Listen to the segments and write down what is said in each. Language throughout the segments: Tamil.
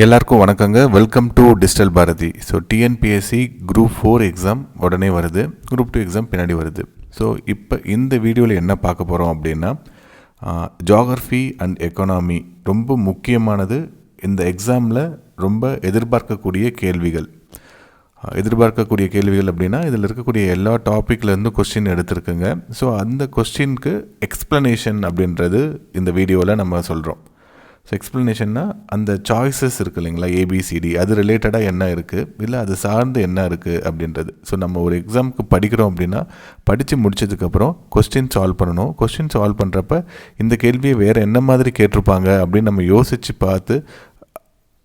எல்லாருக்கும் வணக்கங்க. Welcome to digital Bharathi. So TNPSC group 4 exam உடனே வருது, குரூப் 2 எக்ஸாம் பின்னாடி வருது. ஸோ இப்போ இந்த வீடியோவில் என்ன பார்க்க போகிறோம் அப்படின்னா, ஜியோகிரஃபி அண்ட் எக்கானமி ரொம்ப முக்கியமானது. இந்த எக்ஸாமில் ரொம்ப எதிர்பார்க்கக்கூடிய கேள்விகள் அப்படின்னா இதில் இருக்கக்கூடிய எல்லா டாப்பிக்லேருந்து கொஸ்டின் எடுத்திருக்குங்க. ஸோ அந்த கொஸ்டினுக்கு எக்ஸ்ப்ளனேஷன் அப்படின்றது இந்த வீடியோவில் நம்ம சொல்கிறோம். ஸோ எக்ஸ்ப்ளனேஷன்னா அந்த சாய்ஸஸ் இருக்குது இல்லைங்களா, ஏபிசிடி, அது ரிலேட்டடாக என்ன இருக்குது, இல்லை அது சார்ந்து என்ன இருக்குது அப்படின்றது. ஸோ நம்ம ஒரு எக்ஸாமுக்கு படிக்கிறோம் அப்படின்னா படித்து முடிச்சதுக்கப்புறம் கொஸ்டின் சால்வ் பண்ணணும். கொஸ்டின் சால்வ் பண்ணுறப்ப இந்த கேள்வியை வேறு என்ன மாதிரி கேட்டிருப்பாங்க அப்படின்னு நம்ம யோசித்து பார்த்து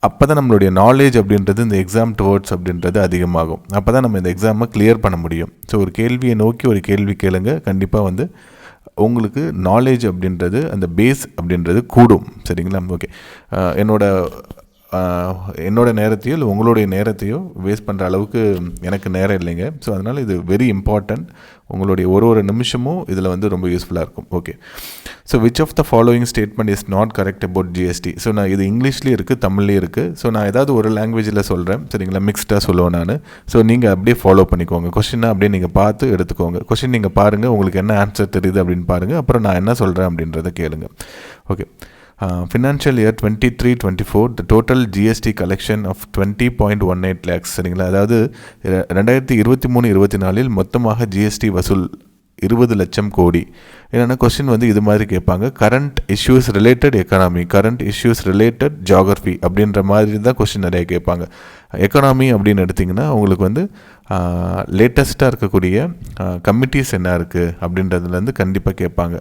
அப்போ தான் நம்மளுடைய நாலேஜ் அப்படின்றது இந்த எக்ஸாம் டுவர்ட்ஸ் அப்படின்றது அதிகமாகும். அப்போ தான் நம்ம இந்த எக்ஸாமை கிளியர் பண்ண முடியும். ஸோ ஒரு கேள்வியை நோக்கி ஒரு கேள்வி கேளுங்க, கண்டிப்பாக உங்களுக்கு நாலேஜ் அப்படின்றது அந்த பேஸ் அப்படின்றது கூடும். சரிங்களா? ஓகே, என்னோட நேரத்தையோ இல்லை உங்களுடைய நேரத்தையோ வேஸ்ட் பண்ணுற அளவுக்கு எனக்கு நேரம் இல்லைங்க. ஸோ அதனால் இது வெரி இம்பார்ட்டண்ட். உங்களுடைய ஒரு நிமிஷமும் இதில் ரொம்ப யூஸ்ஃபுல்லாக இருக்கும். Okay, so which of the following statement is not correct about GST. So நான் இது இங்கிலீஷ்லேயும் இருக்குது, தமிழ்லேயும் இருக்குது. ஸோ நான் ஏதாவது ஒரு லாங்குவேஜில் சொல்கிறேன், சரிங்களா, மிக்ஸ்டாக சொல்லுவேன் நான். ஸோ நீங்கள் அப்படியே ஃபாலோ பண்ணிக்கோங்க. கொஸ்டினை அப்படியே நீங்கள் பார்த்து எடுத்துக்கோங்க. கொஸ்டின் நீங்கள் பாருங்கள், உங்களுக்கு என்ன ஆன்சர் தெரியுது அப்படின்னு பாருங்கள். அப்புறம் நான் என்ன சொல்கிறேன் அப்படின்றத கேளுங்க. Okay, financial year 23-24 the total GST collection of 20.18 lakhs. சரிங்களா, அதாவது 2023-24 மொத்தமாக ஜிஎஸ்டி வசூல் 20 லட்சம் கோடி. என்னென்னா கொஸ்டின் இது மாதிரி கேட்பாங்க. Current issues related economy, current issues related geography அப்படின்ற மாதிரி தான் கொஸ்டின் நிறைய கேட்பாங்க. எக்கனாமி அப்படின்னு எடுத்திங்கன்னா உங்களுக்கு லேட்டஸ்ட்டாக இருக்கக்கூடிய கமிட்டிஸ் என்ன இருக்குது அப்படின்றதுலேருந்து கண்டிப்பாக கேட்பாங்க.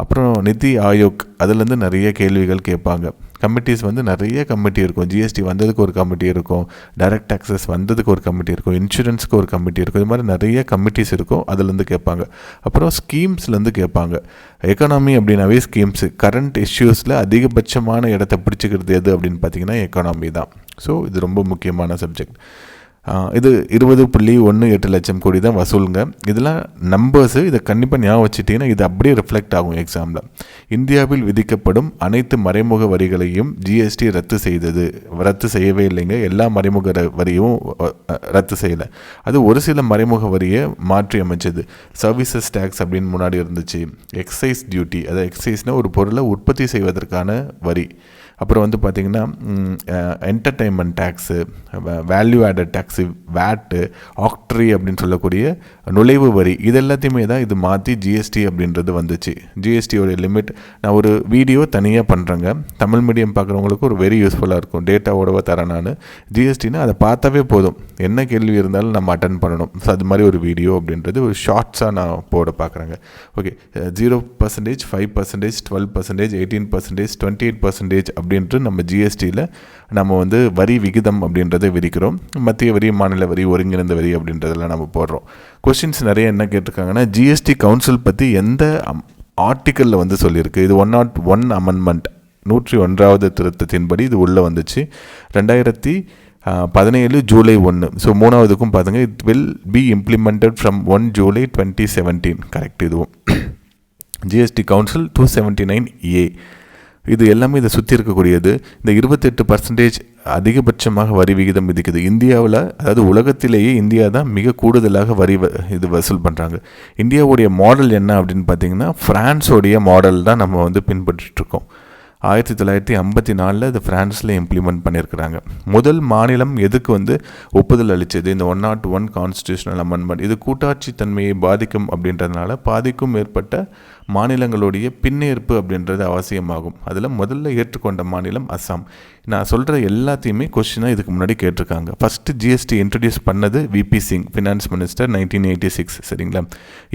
அப்புறம் நிதி ஆயோக் அதுலேருந்து நிறைய கேள்விகள் கேட்பாங்க. கமிட்டிஸ் நிறைய கமிட்டி இருக்கும். ஜிஎஸ்டி வந்ததுக்கு ஒரு கமிட்டி இருக்கும், டைரக்ட் டாக்ஸஸ் வந்ததுக்கு ஒரு கமிட்டி இருக்கும், இன்சூரன்ஸுக்கு ஒரு கமிட்டி இருக்கும். இது மாதிரி நிறைய கமிட்டிஸ் இருக்கும், அதுலேருந்து கேட்பாங்க. அப்புறம் ஸ்கீம்ஸ்லேருந்து கேட்பாங்க. எக்கானமி அப்படின்னாவே ஸ்கீம்ஸு. கரண்ட் இஷ்யூஸில் அதிகபட்சமான இடத்த பிடிச்சிக்கிறது எது அப்படின்னு பார்த்தீங்கன்னா எக்கானமி தான். ஸோ இது ரொம்ப முக்கியமான சப்ஜெக்ட். இது 20.18 லட்சம் கோடி தான் வசூலுங்க. இதெல்லாம் நம்பர்ஸு. இதை கண்டிப்பாக ஞாபகம் வச்சுட்டிங்கன்னா இது அப்படியே ரிஃப்ளெக்ட் ஆகும் எக்ஸாமில். இந்தியாவில் விதிக்கப்படும் அனைத்து மறைமுக வரிகளையும் ஜிஎஸ்டி ரத்து செய்யவே இல்லைங்க. எல்லா மறைமுக வரியும் ரத்து செய்யலை. அது ஒரு சில மறைமுக வரியை மாற்றி அமைச்சது. சர்வீசஸ் டேக்ஸ் அப்படின்னு முன்னாடி இருந்துச்சு. எக்ஸைஸ் டியூட்டி, அதாவது எக்ஸைஸ்னால் ஒரு பொருளை உற்பத்தி செய்வதற்கான வரி. அப்புறம் பார்த்திங்கன்னா entertainment tax, value added tax, வேட்டு, ஆக்ட்ரி அப்படின்னு சொல்லக்கூடிய நுழைவு வரி, இது எல்லாத்தையுமே தான் இது மாற்றி ஜிஎஸ்டி அப்படின்றது வந்துச்சு. ஜிஎஸ்டியோடைய லிமிட் நான் ஒரு வீடியோ தனியாக பண்ணுறேங்க. தமிழ் மீடியம் பார்க்குறவங்களுக்கு ஒரு வெரி யூஸ்ஃபுல்லாக இருக்கும். டேட்டாவோடவா தரேன் நான். ஜிஎஸ்டினா அதை பார்த்தாவே போதும், என்ன கேள்வி இருந்தாலும் நம்ம அட்டன் பண்ணணும். ஸோ அது மாதிரி ஒரு வீடியோ அப்படின்றது ஒரு ஷார்ட்ஸாக நான் போட பார்க்குறேங்க. ஓகே, 0%, 5%, 12%, 18%, 28% அப்படின்ட்டு நம்ம ஜிஎஸ்டியில் நம்ம வரி விகிதம் அப்படின்றத விதிக்கிறோம். மத்திய வரி, மாநில வரி, ஒருங்கிணைந்த வரி அப்படின்றதெல்லாம் நம்ம போடுறோம். கொஸ்டின்ஸ் நிறைய என்ன கேட்டிருக்காங்கன்னா, ஜிஎஸ்டி கவுன்சில் பற்றி எந்த ஆர்டிக்கலில் சொல்லியிருக்கு. இது 101 அமெண்ட்மெண்ட், 101வது திருத்தத்தின்படி இது உள்ளே வந்துச்சு 2017 ஜூலை 1. ஸோ 3வதுக்கும் பார்த்துங்க, it will be implemented from 1 July 2017. Correct. இதுவும் ஜிஎஸ்டி கவுன்சில் 279A. இது எல்லாமே இதை சுற்றி இருக்கக்கூடியது. இந்த 28% அதிகபட்சமாக வரி விகிதம் விதிக்குது இந்தியாவில். அதாவது உலகத்திலேயே இந்தியா தான் மிக கூடுதலாக வரி வசூல் பண்ணுறாங்க. இந்தியாவுடைய மாடல் என்ன அப்படின்னு பார்த்தீங்கன்னா, ஃப்ரான்ஸோடைய மாடல் தான் நம்ம பின்பற்றிட்டுருக்கோம். 1954 இது ஃப்ரான்ஸில் இம்ப்ளிமெண்ட் பண்ணியிருக்கிறாங்க. முதல் மாநிலம் எதுக்கு ஒப்புதல் அளித்தது இந்த 101 கான்ஸ்டியூஷனல் அமெண்ட்மெண்ட். இது கூட்டாட்சி தன்மையை பாதிக்கும் அப்படின்றதுனால பாதிக்கும் மேற்பட்ட மாநிலங்களுடைய பின்னேற்பு அப்படின்றது அவசியமாகும். அதில் முதல்ல ஏற்றுக்கொண்ட மாநிலம் அஸ்ஸாம். நான் சொல்கிற எல்லாத்தையுமே கொஸ்டினாக இதுக்கு முன்னாடி கேட்டிருக்காங்க. ஃபஸ்ட்டு ஜிஎஸ்டி இன்ட்ரடியூஸ் பண்ணது விபி சிங், ஃபினான்ஸ் மினிஸ்டர், 1986. சரிங்களா?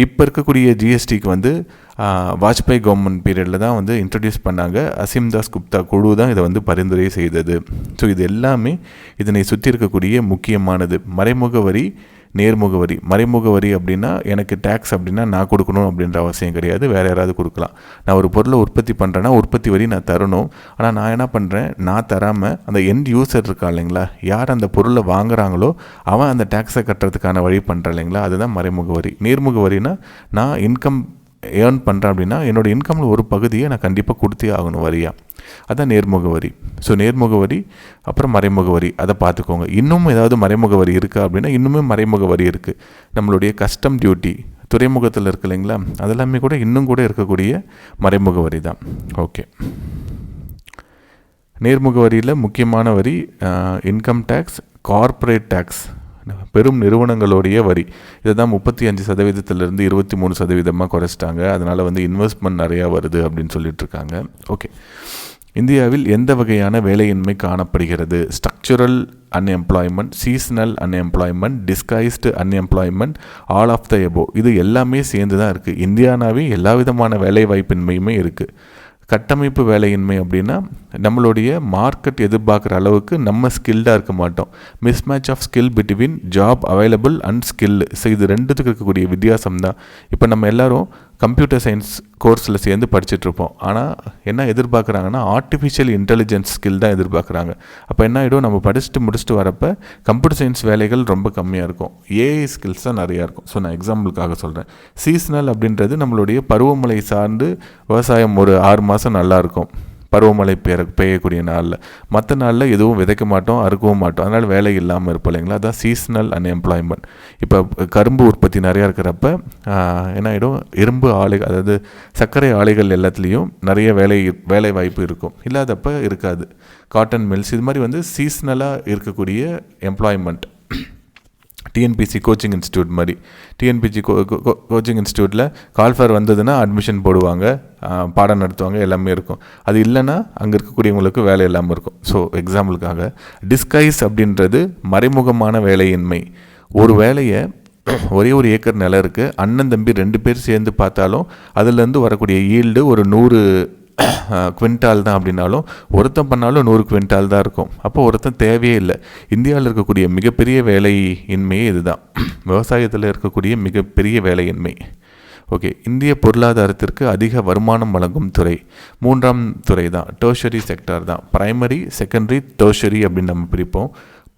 இப்போ இருக்கக்கூடிய ஜிஎஸ்டிக்கு வாஜ்பாய் கவர்மெண்ட் பீரியடில் தான் இன்ட்ரடியூஸ் பண்ணாங்க. அசீம்தாஸ் குப்தா குழு தான் இதை பரிந்துரை செய்தது. ஸோ இது எல்லாமே இதனை சுற்றி இருக்கக்கூடிய முக்கியமானது. மறைமுக வரி, நேர்முக வரி. மறைமுக வரி அப்படின்னா எனக்கு டேக்ஸ் அப்படின்னா நான் கொடுக்கணும் அப்படின்ற அவசியம் கிடையாது, வேறு யாராவது கொடுக்கலாம். நான் ஒரு பொருளை உற்பத்தி பண்ணுறேன்னா உற்பத்தி வரி நான் தரணும். ஆனால் நான் என்ன பண்ணுறேன், நான் தராமல் அந்த எண்ட் யூசர் இருக்கா இல்லைங்களா, யார் அந்த பொருளை வாங்குறாங்களோ அவன் அந்த டேக்ஸை கட்டுறதுக்கான வழி பண்ணுறேன் இல்லைங்களா, அதுதான் மறைமுக வரி. நேர்முக வரினா நான் இன்கம் ஏர்ன் பண்ணுறேன் அப்படின்னா என்னோடய இன்கமில் ஒரு பகுதியை நான் கண்டிப்பாக கொடுத்தே ஆகணும் வரியாக. அதான் நேர்முக வரி. ஸோ நேர்முக வரி, அப்புறம் மறைமுக வரி, அதை பார்த்துக்கோங்க. இன்னும் ஏதாவது மறைமுக வரி இருக்குது அப்படின்னா இன்னுமே மறைமுக வரி இருக்குது. நம்மளுடைய கஸ்டம் டியூட்டி துறைமுகத்தில் இருக்கு இல்லைங்களா, அதெல்லாமே கூட இன்னும் கூட இருக்கக்கூடிய மறைமுக வரி தான். ஓகே, நேர்முக வரியில் முக்கியமான வரி இன்கம் டேக்ஸ், கார்ப்பரேட் டேக்ஸ், பெரும் நிறுவனங்களுடைய வரி. இதை தான் 35% 23% குறைச்சிட்டாங்க. அதனால் வந்து இன்வெஸ்ட்மெண்ட் நிறையா வருது அப்படின்னு சொல்லிட்டு இருக்காங்க. ஓகே, இந்தியாவில் எந்த வகையான வேலையின்மை காணப்படுகிறது? Structural unemployment, seasonal unemployment, disguised unemployment, all of the above. இது எல்லாமே சேர்ந்து தான் இருக்குது. இந்தியானாவே எல்லா விதமான வேலை வாய்ப்பின்மையுமே இருக்குது. கட்டமைப்பு வேலையின்மை அப்படின்னா நம்மளுடைய மார்க்கெட் எதிர்பார்க்குற அளவுக்கு நம்ம ஸ்கில்டாக இருக்க மாட்டோம். Mismatch of skill between job available and skill. So இது ரெண்டுத்துக்கு இருக்கக்கூடிய வித்தியாசம் தான். இப்போ நம்ம எல்லோரும் கம்ப்யூட்டர் சயின்ஸ் கோர்ஸில் சேர்ந்து படிச்சுட்ருப்போம். ஆனால் என்ன எதிர்பார்க்குறாங்கன்னா ஆர்டிஃபிஷியல் இன்டெலிஜென்ஸ் ஸ்கில் தான் எதிர்பார்க்குறாங்க. அப்போ என்ன ஆகிடும், நம்ம முடிச்சுட்டு வரப்போ கம்ப்யூட்டர் சயின்ஸ் வேலைகள் ரொம்ப கம்மியாக இருக்கும், ஏஐ ஸ்கில்ஸ் தான் நிறையா இருக்கும். ஸோ நான் எக்ஸாம்பிளுக்காக சொல்கிறேன். சீசனல் அப்படின்றது நம்மளுடைய பருவமழை சார்ந்து விவசாயம் ஒரு 6 மாதம் நல்லாயிருக்கும், பருவமழை பெய்யக்கூடிய நாளில். மற்ற நாளில் எதுவும் விதைக்க மாட்டோம், அறுக்கவும் மாட்டோம், அதனால் வேலை இல்லாமல் இருப்போம் இல்லைங்களா. அதான் சீசனல் அன்எம்ப்ளாய்மெண்ட். இப்போ கரும்பு உற்பத்தி நிறையா இருக்கிறப்ப என்ன ஆகிடும், இரும்பு ஆலைகள், அதாவது சர்க்கரை ஆலைகள் எல்லாத்துலேயும் நிறைய வேலை வாய்ப்பு இருக்கும், இல்லாதப்ப இருக்காது. காட்டன் மில்ஸ், இது மாதிரி வந்து சீசனலாக இருக்கக்கூடிய எம்ப்ளாய்மெண்ட். டிஎன்பிசி கோச்சிங் இன்ஸ்டியூட் மாதிரி, டிஎன்பிசி கோச்சிங் இன்ஸ்டியூட்டில் கால்ஃபர் வந்ததுன்னா அட்மிஷன் போடுவாங்க, பாடம் நடத்துவாங்க, எல்லாமே இருக்கும். அது இல்லைன்னா அங்கே இருக்கக்கூடியவங்களுக்கு வேலை இல்லாமல் இருக்கும். ஸோ எக்ஸாம்பிளுக்காக டிஸ்கைஸ் அப்படின்றது மறைமுகமான வேலையின்மை. ஒரு வேலையை ஒரே ஒரு ஏக்கர் நிலம் இருக்குது, அண்ணன் தம்பி 2 பேர் சேர்ந்து பார்த்தாலும் அதுலேருந்து வரக்கூடிய ஈல்டு ஒரு 100 குவிண்டால் தான் அப்படின்னாலும் ஒருத்தன் பண்ணாலும் 100 குவிண்டால் தான் இருக்கும். அப்போ ஒருத்தன் தேவையே இல்லை. இந்தியாவில் இருக்கக்கூடிய மிகப்பெரிய வேலையின்மையே இதுதான், விவசாயத்தில் இருக்கக்கூடிய மிகப்பெரிய வேலையின்மை. ஓகே, இந்திய பொருளாதாரத்திற்கு அதிக வருமானம் வழங்கும் துறை 3ஆம் துறை தான், டெர்ஷரி செக்டார் தான். பிரைமரி, செகண்டரி, டெர்ஷரி அப்படின்னு நம்ம பிரிப்போம்.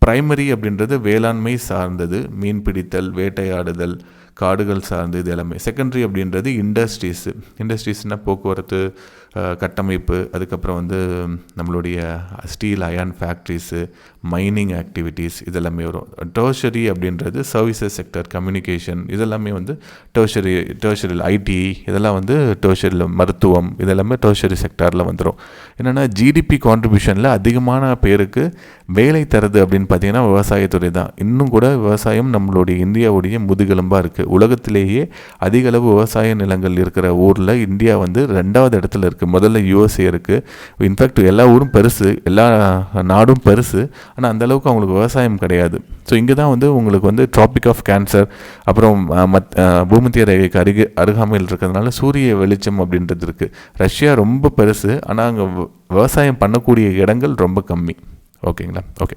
பிரைமரி அப்படின்றது வேளாண்மை சார்ந்தது, மீன் பிடித்தல், வேட்டையாடுதல், காடுகள் சார்ந்து இது எல்லாமே. செகண்டரி அப்படின்றது இண்டஸ்ட்ரீஸ்னால் போக்குவரத்து, கட்டமைப்பு, அதுக்கப்புறம் வந்து நம்மளுடைய steel iron factories, mining activities, இதெல்லாமே வரும். டெர்ஷரி அப்படின்றது சர்வீசஸ் செக்டர், கம்யூனிகேஷன், இதெல்லாமே வந்து டெர்ஷரியில் ஐடி, இதெல்லாம் வந்து டெர்ஷரியில் மருத்துவம், இதெல்லாமே டெர்ஷரி செக்டாரில் வந்துடும். என்னென்னா ஜிடிபி கான்ட்ரிபியூஷனில் அதிகமான பேருக்கு வேலை தருது அப்படின்னு பார்த்தீங்கன்னா விவசாயத்துறை தான். இன்னும் கூட விவசாயம் நம்மளுடைய இந்தியாவுடைய முதுகெலும்பாக இருக்குது. உலகத்திலேயே அதிக அளவு விவசாய நிலங்கள் இருக்கிற ஊரில் இந்தியா வந்து 2வது இடத்துல இருக்குது. முதல்ல யூஎஸ்ஏ இருக்குது. இன்ஃபேக்ட் எல்லா ஊரும் பெருசு, எல்லா நாடும் பெருசு, ஆனால் அந்தளவுக்கு அவங்களுக்கு விவசாயம் கிடையாது. ஸோ இங்கே தான் வந்து உங்களுக்கு வந்து ட்ராபிக் ஆஃப் கேன்சர், அப்புறம் பூமத்திய ரேகைக்கு அருகாமையில் இருக்கிறதுனால சூரிய வெளிச்சம் அப்படின்றது இருக்குது. ரஷ்யா ரொம்ப பெருசு, ஆனால் அங்கே விவசாயம் பண்ணக்கூடிய இடங்கள் ரொம்ப கம்மி. ஓகேங்களா? ஓகே,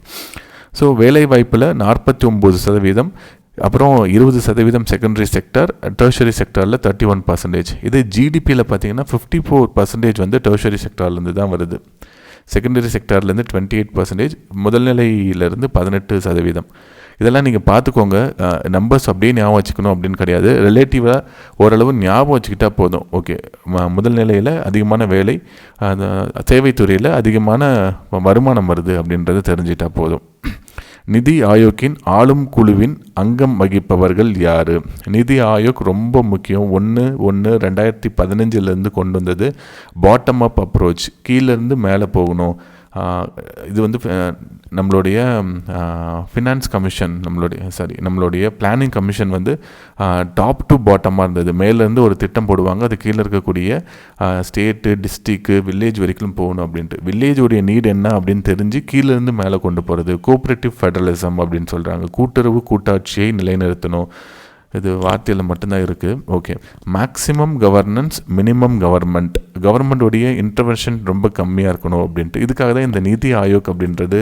ஸோ வேலை வாய்ப்பில் 49%, அப்புறம் 20% செகண்டரி செக்டர், டெர்ஷரி செக்டரில் 31%. இது ஜிடிபியில் பார்த்தீங்கன்னா 54% வந்து டெர்ஷரி செக்டர்லேருந்து தான் வருது. செகண்டரி செக்டார்லேருந்து 28%, முதல்நிலையிலேருந்து 18%. இதெல்லாம் நீங்கள் பார்த்துக்கோங்க. நம்பர்ஸ் அப்படியே ஞாபகம் வச்சுக்கணும் அப்படின்னு கிடையாது, ரிலேட்டிவாக ஓரளவு ஞாபகம் வச்சுக்கிட்டால் போதும். ஓகே, முதல் நிலையில் அதிகமான வேலை, சேவைத்துறையில் அதிகமான வருமானம் வருது அப்படின்றது தெரிஞ்சிட்டால் போதும். நிதி ஆயோக்கின் ஆளும் குழுவின் அங்கம் வகிப்பவர்கள் யார்? நிதி ஆயோக் ரொம்ப முக்கியம். 1/1/2015 கொண்டு வந்தது பாட்டம் அப் அப்ரோச், கீழேருந்து மேலே போகணும். இது வந்து நம்மளுடைய ஃபினான்ஸ் கமிஷன், நம்மளுடைய பிளானிங் கமிஷன் வந்து டாப் டு பாட்டமாக இருந்தது. மேலேருந்து ஒரு திட்டம் போடுவாங்க, அது கீழே இருக்கக்கூடிய ஸ்டேட்டு, டிஸ்ட்ரிக்டு, வில்லேஜ் வரைக்கும் போகணும் அப்படின்ட்டு. வில்லேஜோடைய நீட் என்ன அப்படின்னு தெரிஞ்சு கீழேருந்து மேலே கொண்டு போகிறது கோஆப்ரேட்டிவ் ஃபெடரலிசம் அப்படின்னு சொல்கிறாங்க. கூட்டுறவு கூட்டாட்சியை நிலைநிறுத்தணும். இது வார்த்தையில் மட்டும்தான் இருக்குது. ஓகே, மேக்ஸிமம் கவர்னன்ஸ், மினிமம் கவர்மெண்ட்டோடைய இன்டர்வென்ஷன் ரொம்ப கம்மியாக இருக்கணும் அப்படின்ட்டு. இதுக்காக தான் இந்த நிதி ஆயோக் அப்படின்றது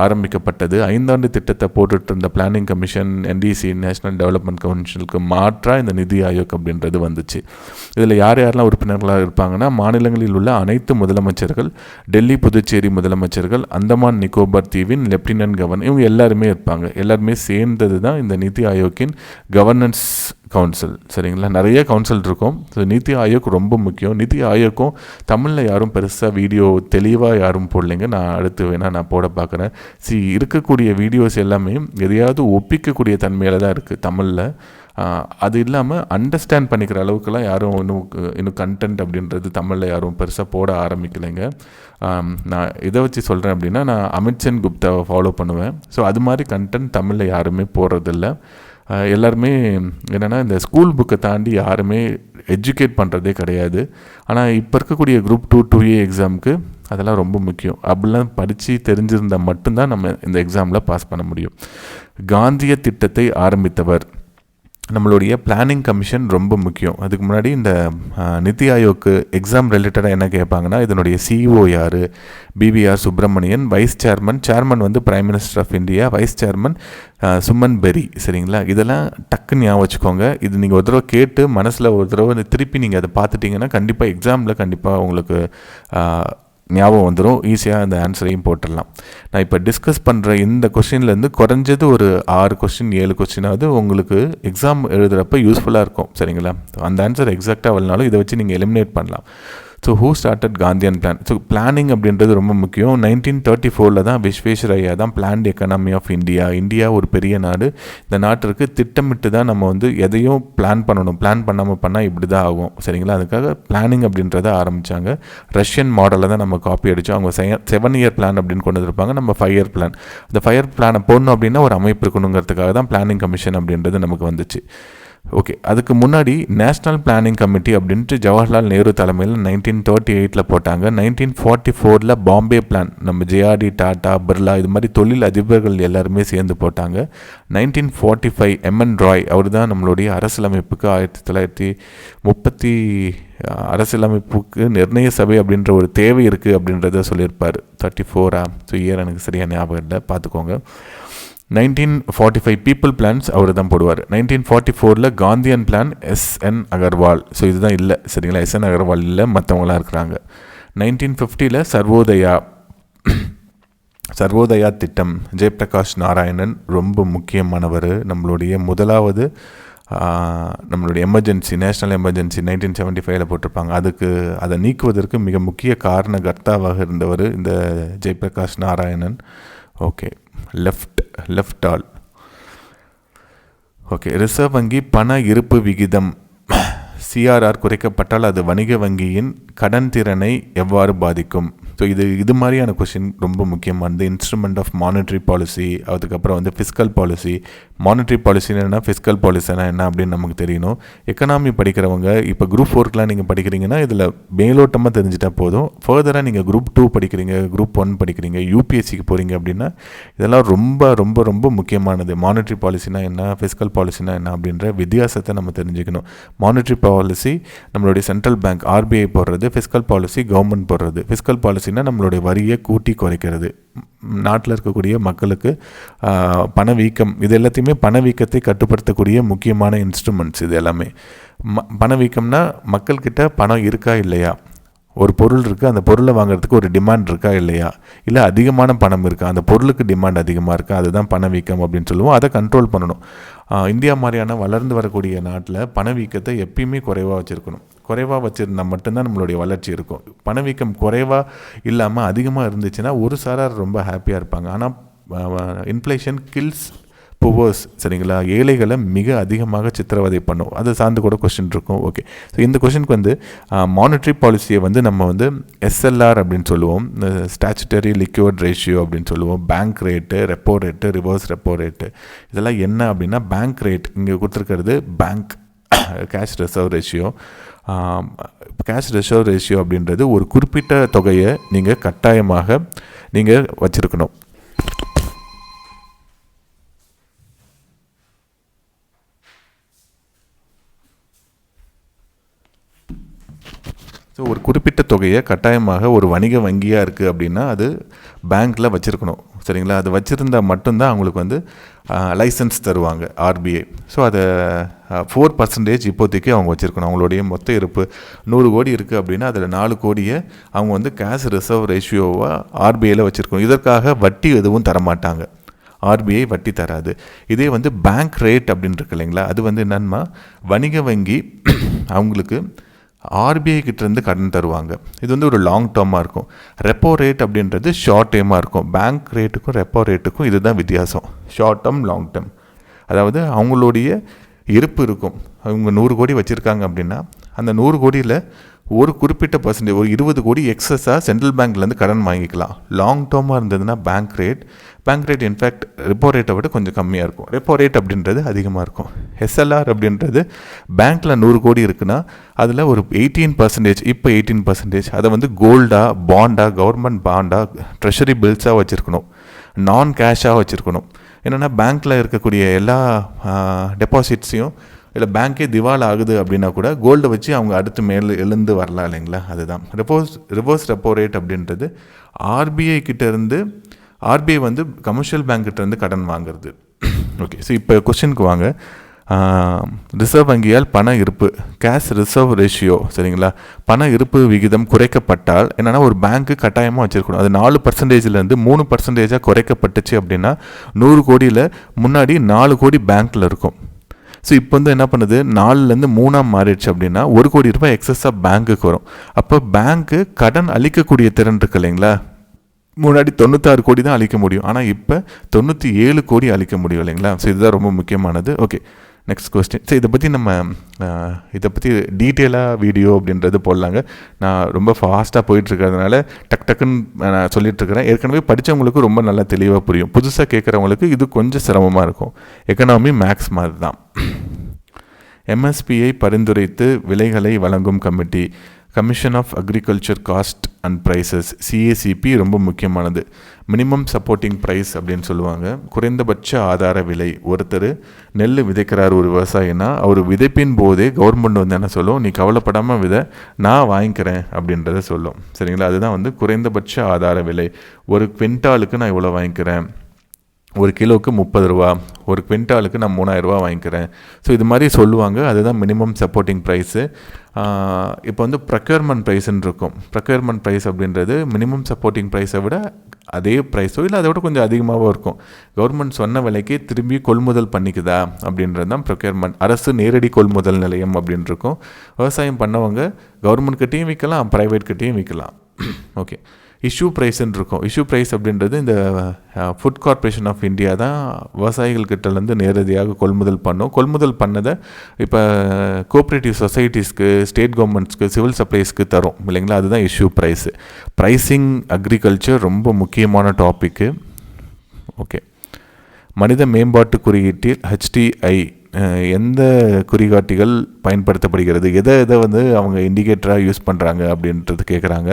ஆரம்பிக்கப்பட்டது. 5 ஆண்டு திட்டத்தை போட்டுட்டு இருந்த planning commission, NDC, national development கமிஷனுக்கு மாற்றாக இந்த நிதி ஆயோக் அப்படின்றது வந்துச்சு. இதில் யாரெல்லாம் உறுப்பினர்களாக இருப்பாங்கன்னா, மாநிலங்களில் உள்ள அனைத்து முதலமைச்சர்கள், டெல்லி புதுச்சேரி முதலமைச்சர்கள், அந்தமான் நிக்கோபார் தீவின் லெப்டினன்ட் கவர்னர், இவங்க எல்லாருமே இருப்பாங்க. எல்லாருமே சேர்ந்தது தான் இந்த நிதி ஆயோக்கின் கவர்னன்ஸ் ஃபைனான்ஸ் கவுன்சில், சரிங்களா? நிறைய கவுன்சில் இருக்கும். ஸோ நிதி ஆயோக் ரொம்ப முக்கியம். நிதி ஆயோக்கும் தமிழில் யாரும் பெருசாக வீடியோ தெளிவாக யாரும் போடலைங்க. நான் அடுத்து வேணால் நான் போட பார்க்குறேன். இருக்கக்கூடிய வீடியோஸ் எல்லாமே எதையாவது ஒப்பிக்கக்கூடிய தன்மையில் தான் இருக்குது தமிழில். அது இல்லாமல் அண்டர்ஸ்டாண்ட் பண்ணிக்கிற அளவுக்குலாம் யாரும் இன்னும் கண்டென்ட் அப்படின்றது தமிழில் யாரும் பெருசாக போட ஆரம்பிக்கலைங்க. நான் இதை வச்சு சொல்கிறேன் அப்படின்னா, நான் அமித்சன் குப்தாவை ஃபாலோ பண்ணுவேன். ஸோ அது மாதிரி கண்டென்ட் தமிழில் யாருமே போடுறதில்ல. எல்லாருமே என்னென்னா இந்த ஸ்கூல் புக்கை தாண்டி யாருமே எஜுகேட் பண்ணுறதே கிடையாது. ஆனால் இப்போ இருக்கக்கூடிய குரூப் 2 2A எக்ஸாமுக்கு அதெல்லாம் ரொம்ப முக்கியம். அப்படிலாம் படித்து தெரிஞ்சிருந்தால் மட்டும்தான் நம்ம இந்த எக்ஸாமில் பாஸ் பண்ண முடியும். காந்திய திட்டத்தை ஆரம்பித்தவர், நம்மளுடைய பிளானிங் கமிஷன் ரொம்ப முக்கியம். அதுக்கு முன்னாடி இந்த நிதி ஆயோக்கு எக்ஸாம் ரிலேட்டடாக என்ன கேட்பாங்கன்னா, இதனுடைய சிஇஓ யார்? பிபிஆர் சுப்பிரமணியன். வைஸ் சேர்மன் வந்து prime minister of India. Vice chairman Suman Bery. சரிங்களா? இதெல்லாம் டக்குன்னு ஞாபகம் வச்சுக்கோங்க. இது நீங்கள் ஒரு தடவை கேட்டு மனசில் ஒரு தடவை திருப்பி நீங்கள் அதை பார்த்துட்டிங்கன்னா கண்டிப்பாக எக்ஸாமில் கண்டிப்பாக உங்களுக்கு ஞாபகம் வந்துடும். ஈஸியாக அந்த ஆன்சரையும் போட்டுடலாம். நான் இப்போ டிஸ்கஸ் பண்ணுற இந்த கொஸ்டின்லேருந்து குறைஞ்சது ஒரு 6 கொஸ்டின் 7 கொஸ்டினாவது உங்களுக்கு எக்ஸாம் எழுதுகிறப்ப யூஸ்ஃபுல்லாக இருக்கும். சரிங்களா? அந்த ஆன்சர் எக்ஸாக்டாக வரலனாலும் இதை வச்சு நீங்கள் எலிமினேட் பண்ணலாம். So who started Gandhian plan? So planning அப்படின்றது ரொம்ப முக்கியம். 1934 தான் விஸ்வேஸ்வரய்யா தான் planned economy of India. India ஒரு பெரிய நாடு. இந்த நாட்டிற்கு திட்டமிட்டு தான் நம்ம வந்து எதையும் பிளான் பண்ணணும். பிளான் பண்ணாமல் பண்ணால் இப்படி தான் ஆகும். சரிங்களா? அதுக்காக பிளானிங் அப்படின்றத ஆரம்பித்தாங்க. ரஷ்யன் மாடலில் தான் நம்ம காப்பி அடித்தோம். அவங்க 7 இயர் பிளான் அப்படின்னு கொண்டு வந்திருப்பாங்க. நம்ம 5 இயர் பிளான். அந்த 5 இயர் பிளானை போடணும் அப்படின்னா ஒரு அமைப்பு இருக்கணுங்கிறதுக்காக தான் பிளானிங் கமிஷன் அப்படின்றது நமக்கு வந்துச்சு. ஓகே, அதுக்கு முன்னாடி நேஷ்னல் பிளானிங் கமிட்டி அப்படின்ட்டு ஜவஹர்லால் நேரு தலைமையில் 1938 போட்டாங்க. 1944 பாம்பே பிளான் நம்ம ஜேஆர்டி, டாட்டா, பிர்லா இது மாதிரி தொழில் அதிபர்கள் எல்லாருமே சேர்ந்து போட்டாங்க. 1945 எம்என் ராய் அவர் தான் நம்மளுடைய அரசியலமைப்புக்கு 1930 அரசியலமைப்புக்கு நிர்ணய சபை அப்படின்ற ஒரு தேவை இருக்குது அப்படின்றத சொல்லியிருப்பார். 34 ஸோ இயர் எனக்கு சரியாக ஞாபகம் இல்லை, பார்த்துக்கோங்க. 1945 பீப்புள் பிளான்ஸ் அவர் தான் போடுவார். 1944 Gandhian plan SN Agarwal. So இதுதான் இல்லை. சரிங்களா? எஸ்என் அகர்வால் இல்லை, மற்றவங்களாம் இருக்கிறாங்க. 1950 சர்வோதயா திட்டம், ஜெயபிரகாஷ் நாராயணன் ரொம்ப முக்கியமானவர். நம்மளுடைய முதலாவது நம்மளுடைய எமர்ஜென்சி, நேஷ்னல் எமர்ஜென்சி 1975 போட்டிருப்பாங்க. அதை நீக்குவதற்கு மிக முக்கிய காரணகர்த்தாவாக இருந்தவர் இந்த Jayaprakash Narayanan. Okay, left all. Okay, reserve வங்கி பண இருப்பு விகிதம் சிஆர்ஆர் குறைக்கப்பட்டால் அது வணிக வங்கியின் கடன் திறனை எவ்வாறு பாதிக்கும்? ஸோ இது மாதிரியான கொஷின் ரொம்ப முக்கியமானது. இன்ஸ்ட்ருமெண்ட் ஆஃப் மானிட்ரி பாலிசி, அதுக்கப்புறம் வந்து ஃபிஸ்கல் பாலிசி. மானிட்ரி பாலிசின்னு என்ன, ஃபிஸ்கல் பாலிசினா என்ன அப்படின்னு நமக்கு தெரியணும். எக்கனாமி படிக்கிறவங்க இப்போ குரூப் 4க்குலாம் நீங்கள் படிக்கிறீங்கன்னா இதில் மேலோட்டமாக தெரிஞ்சிட்டா போதும். ஃபர்தராக நீங்கள் குரூப் 2 படிக்கிறீங்க, குரூப் 1 படிக்கிறீங்க, யூபிஎஸ்சிக்கு போகிறீங்க அப்படின்னா இதெல்லாம் ரொம்ப ரொம்ப ரொம்ப முக்கியமானது. மானிட்ரி பாலிசினா என்ன, ஃபிஸ்கல் பாலிசினா என்ன அப்படின்ற வித்தியாசத்தை நம்ம தெரிஞ்சுக்கணும். மானிட்ரி பாலிசி நம்மளுடைய சென்ட்ரல் பேங்க் ஆர்பிஐ போடுறது, ஃபிஸ்கல் பாலிசி கவர்மெண்ட் போடுறது. ஃபிஸ்கல் பாலிசினா நம்மளுடைய வரியை கூட்டி குறைக்கிறது, நாட்டில் இருக்கக்கூடிய மக்களுக்கு பணவீக்கம், இது எல்லாத்தையுமே பணவீக்கத்தை கட்டுப்படுத்தக்கூடிய முக்கியமான இன்ஸ்ட்ருமெண்ட்ஸ். இது எல்லாமே பணவீக்கம்னா மக்கள்கிட்ட பணம் இருக்கா இல்லையா, ஒரு பொருள் இருக்குது, அந்த பொருளை வாங்குறதுக்கு ஒரு டிமாண்ட் இருக்கா இல்லையா, இல்லை அதிகமான பணம் இருக்கா, அந்த பொருளுக்கு டிமாண்ட் அதிகமாக இருக்கா, அதுதான் பணவீக்கம் அப்படின்னு சொல்லுவோம். அதை கண்ட்ரோல் பண்ணணும். இந்தியா மாதிரியான வளர்ந்து வரக்கூடிய நாட்டில் பணவீக்கத்தை எப்பயுமே குறைவாக வச்சுருக்கணும். குறைவாக வச்சுருந்தா மட்டும்தான் நம்மளுடைய வளர்ச்சி இருக்கும். பணவீக்கம் குறைவாக இல்லாமல் அதிகமாக இருந்துச்சுன்னா ஒரு சாரார் ரொம்ப ஹாப்பியாக இருப்பாங்க. ஆனால் இன்ஃப்ளேஷன் கில்ஸ் புவர்ஸ். சரிங்களா? ஏழைகளை மிக அதிகமாக சித்திரவதை பண்ணும். அதை சார்ந்து கூட கொஸ்டின் இருக்கும். ஓகே, ஸோ இந்த கொஸ்டினுக்கு வந்து மானிட்ரி பாலிசியை வந்து நம்ம வந்து எஸ்எல்ஆர் அப்படின்னு சொல்லுவோம், ஸ்டாச்சுட்டரி லிக்விட் ரேஷியோ அப்படின்னு சொல்லுவோம். Bank rate, repo rate, reverse repo rate, இதெல்லாம் என்ன அப்படின்னா பேங்க் ரேட் இங்கே கொடுத்துருக்கிறது bank cash reserve ratio. Cash reserve ratio அப்படின்றது ஒரு குறிப்பிட்ட தொகையை நீங்கள் கட்டாயமாக நீங்கள் வச்சுருக்கணும். ஸோ ஒரு குறிப்பிட்ட தொகையை கட்டாயமாக ஒரு வணிக வங்கியாக இருக்குது அப்படின்னா அது பேங்க்கில் வச்சுருக்கணும். சரிங்களா? அது வச்சுருந்தால் மட்டும்தான் அவங்களுக்கு வந்து லைசன்ஸ் தருவாங்க ஆர்பிஐ. ஸோ அதை 4% இப்போதைக்கு அவங்க வச்சுருக்கணும். அவங்களுடைய மொத்த இருப்பு 100 கோடி இருக்குது அப்படின்னா அதில் 4 கோடியை அவங்க வந்து கேஷ் ரிசர்வ் ரேஷியோவாக ஆர்பிஐயில் வச்சுருக்கணும். இதற்காக வட்டி எதுவும் தரமாட்டாங்க. ஆர்பிஐ வட்டி தராது. இதே வந்து பேங்க் ரேட் அப்படின்னு இருக்கு இல்லைங்களா, அது வந்து என்னன்னா வணிக வங்கி அவங்களுக்கு ஆர்பிஐ கிட்டேருந்து கடன் தருவாங்க. இது வந்து ஒரு லாங் டேர்மாக இருக்கும். ரெப்போ ரேட் அப்படின்றது ஷார்ட் டேர்மாக இருக்கும். பேங்க் ரேட்டுக்கும் ரெப்போ ரேட்டுக்கும் இதுதான் வித்தியாசம். Short term, long term. அதாவது அவங்களுடைய இருப்பு இருக்கும். அவங்க 100 கோடி வச்சுருக்காங்க அப்படின்னா அந்த 100 கோடியில் ஒரு குறிப்பிட்ட பர்சன்டேஜ், ஒரு 20 கோடி எக்ஸஸாக சென்ட்ரல் பேங்க்லேருந்து கடன் வாங்கிக்கலாம். லாங் டேர்மாக இருந்ததுன்னா பேங்க் ரேட் இன்ஃபேக்ட் ரெப்போ ரேட்டை விட கொஞ்சம் கம்மியாக இருக்கும். ரெப்போ ரேட் அப்படின்றது அதிகமாக இருக்கும். எஸ்எல்ஆர் அப்படின்றது பேங்க்கில் 100 கோடி இருக்குன்னா அதில் ஒரு 18%, இப்போ 18% அதை வந்து கோல்டாக, பாண்டாக, கவர்மெண்ட் பாண்டாக, ட்ரெஷரி பில்ஸாக வச்சுருக்கணும், நான் கேஷாக வச்சுருக்கணும். என்னென்னா பேங்க்கில் இருக்கக்கூடிய எல்லா டெபாசிட்ஸையும், இல்லை பேங்க்கே திவால் ஆகுது அப்படின்னா கூட கோல்டை வச்சு அவங்க அடுத்து மேலே எழுந்து வரலாம் இல்லைங்களா. அதுதான் ரிவர்ஸ் ரெப்போ ரேட் அப்படின்றது ஆர்பிஐ வந்து கமர்ஷியல் பேங்க்கிட்டேருந்து கடன் வாங்குறது. ஓகே, ஸோ இப்போ கொஸ்டினுக்கு வாங்க. ரிசர்வ் வங்கியால் பண இருப்பு, கேஷ் ரிசர்வ் ரேஷியோ, சரிங்களா, பண இருப்பு விகிதம் குறைக்கப்பட்டால் என்னென்னா ஒரு பேங்க்கு கட்டாயமாக வச்சுருக்கணும். அது 4%லேருந்து 3% குறைக்கப்பட்டுச்சு அப்படின்னா 100 கோடியில் முன்னாடி 4 கோடி பேங்க்கில் இருக்கும். ஸோ இப்போ வந்து என்ன பண்ணுது, 4லேருந்து 3 மாறிடுச்சு அப்படின்னா 1 கோடி ரூபாய் எக்ஸஸாக பேங்க்குக்கு வரும். அப்போ பேங்க்கு கடன் அளிக்கக்கூடிய திறன் இருக்கு இல்லைங்களா, முன்னாடி 96 கோடி தான் அளிக்க முடியும், ஆனால் இப்போ 97 கோடி அளிக்க முடியும் இல்லைங்களா. ஸோ இதுதான் ரொம்ப முக்கியமானது. Okay, next question. ஸோ இதை பற்றி டீட்டெயிலாக வீடியோ அப்படின்றது போடலாங்க. நான் ரொம்ப ஃபாஸ்ட்டாக போயிட்டுருக்கிறதுனால டக்குன்னு நான் சொல்லிட்டுருக்கிறேன். ஏற்கனவே படித்தவங்களுக்கு ரொம்ப நல்லா தெளிவாக புரியும். புதுசாக கேட்குறவங்களுக்கு இது கொஞ்சம் சிரமமாக இருக்கும். எக்கனாமி மேக்ஸ் மாதிரி தான். எம்எஸ்பியை பரிந்துரைத்து விலைகளை வழங்கும் committee, commission of agriculture cost and prices, CACP ரொம்ப முக்கியமானது. மினிமம் சப்போர்ட்டிங் ப்ரைஸ் அப்படின்னு சொல்லுவாங்க. குறைந்தபட்ச ஆதார விலை. ஒருத்தர் நெல் விதைக்கிறார் ஒரு விவசாயினா, அவர் விதைப்பின் போதே கவர்மெண்ட் வந்து என்ன சொல்லும், நீ கவலைப்படாமல் விதை, நான் வாங்கிக்கிறேன் அப்படின்றத சொல்லும். சரிங்களா, அதுதான் வந்து குறைந்தபட்ச ஆதார விலை. ஒரு குவிண்டாலுக்கு நான் இவ்வளோ வாங்கிக்கிறேன், ஒரு கிலோவுக்கு 30 ரூபா, ஒரு குவிண்டாலுக்கு நான் 3000 ரூபா வாங்கிக்கிறேன். ஸோ இது மாதிரி சொல்லுவாங்க. அதுதான் மினிமம் சப்போர்ட்டிங் ப்ரைஸு. இப்போ வந்து ப்ரொக்யூர்மெண்ட் ப்ரைஸ்ன்னு இருக்கும். ப்ரொக்யூர்மெண்ட் ப்ரைஸ் அப்படின்றது மினிமம் சப்போர்ட்டிங் ப்ரைஸை விட அதே ப்ரைஸோ இல்லை அதை விட கொஞ்சம் அதிகமாகவும் இருக்கும். கவர்மெண்ட் சொன்ன விலைக்கு திரும்பி கொள்முதல் பண்ணிக்குதா அப்படின்றது தான் ப்ரொக்யூர்மெண்ட். அரசு நேரடி கொள்முதல் நிலையம் அப்படின்னு இருக்கும். விவசாயம் பண்ணவங்க கவர்மெண்ட்கிட்டையும் விற்கலாம், ப்ரைவேட்கிட்டையும் விற்கலாம். ஓகே, இஷ்யூ ப்ரைஸ்ன்னு இருக்கும். இஷ்யூ ப்ரைஸ் அப்படின்றது இந்த ஃபுட் கார்ப்பரேஷன் ஆஃப் இந்தியா தான் விவசாயிகள்கிட்டலேருந்து நேரடியாக கொள்முதல் பண்ணும். கொள்முதல் பண்ணதை இப்போ கோஆப்ரேட்டிவ் சொசைட்டிஸ்க்கு, ஸ்டேட் கவர்மெண்ட்ஸ்க்கு, சிவில் சப்ளைஸ்க்கு தரும் இல்லைங்களா, அதுதான் இஷ்யூ ப்ரைஸு. ப்ரைஸிங் அக்ரிகல்ச்சர் ரொம்ப முக்கியமான டாப்பிக்கு. ஓகே, மனித மேம்பாட்டு குறியீட்டில் HTI எந்த குறிகாட்டிகள் பயன்படுத்தப்படுகிறது, எதை வந்து அவங்க இண்டிகேட்டராக யூஸ் பண்ணுறாங்க அப்படின்றது கேட்குறாங்க.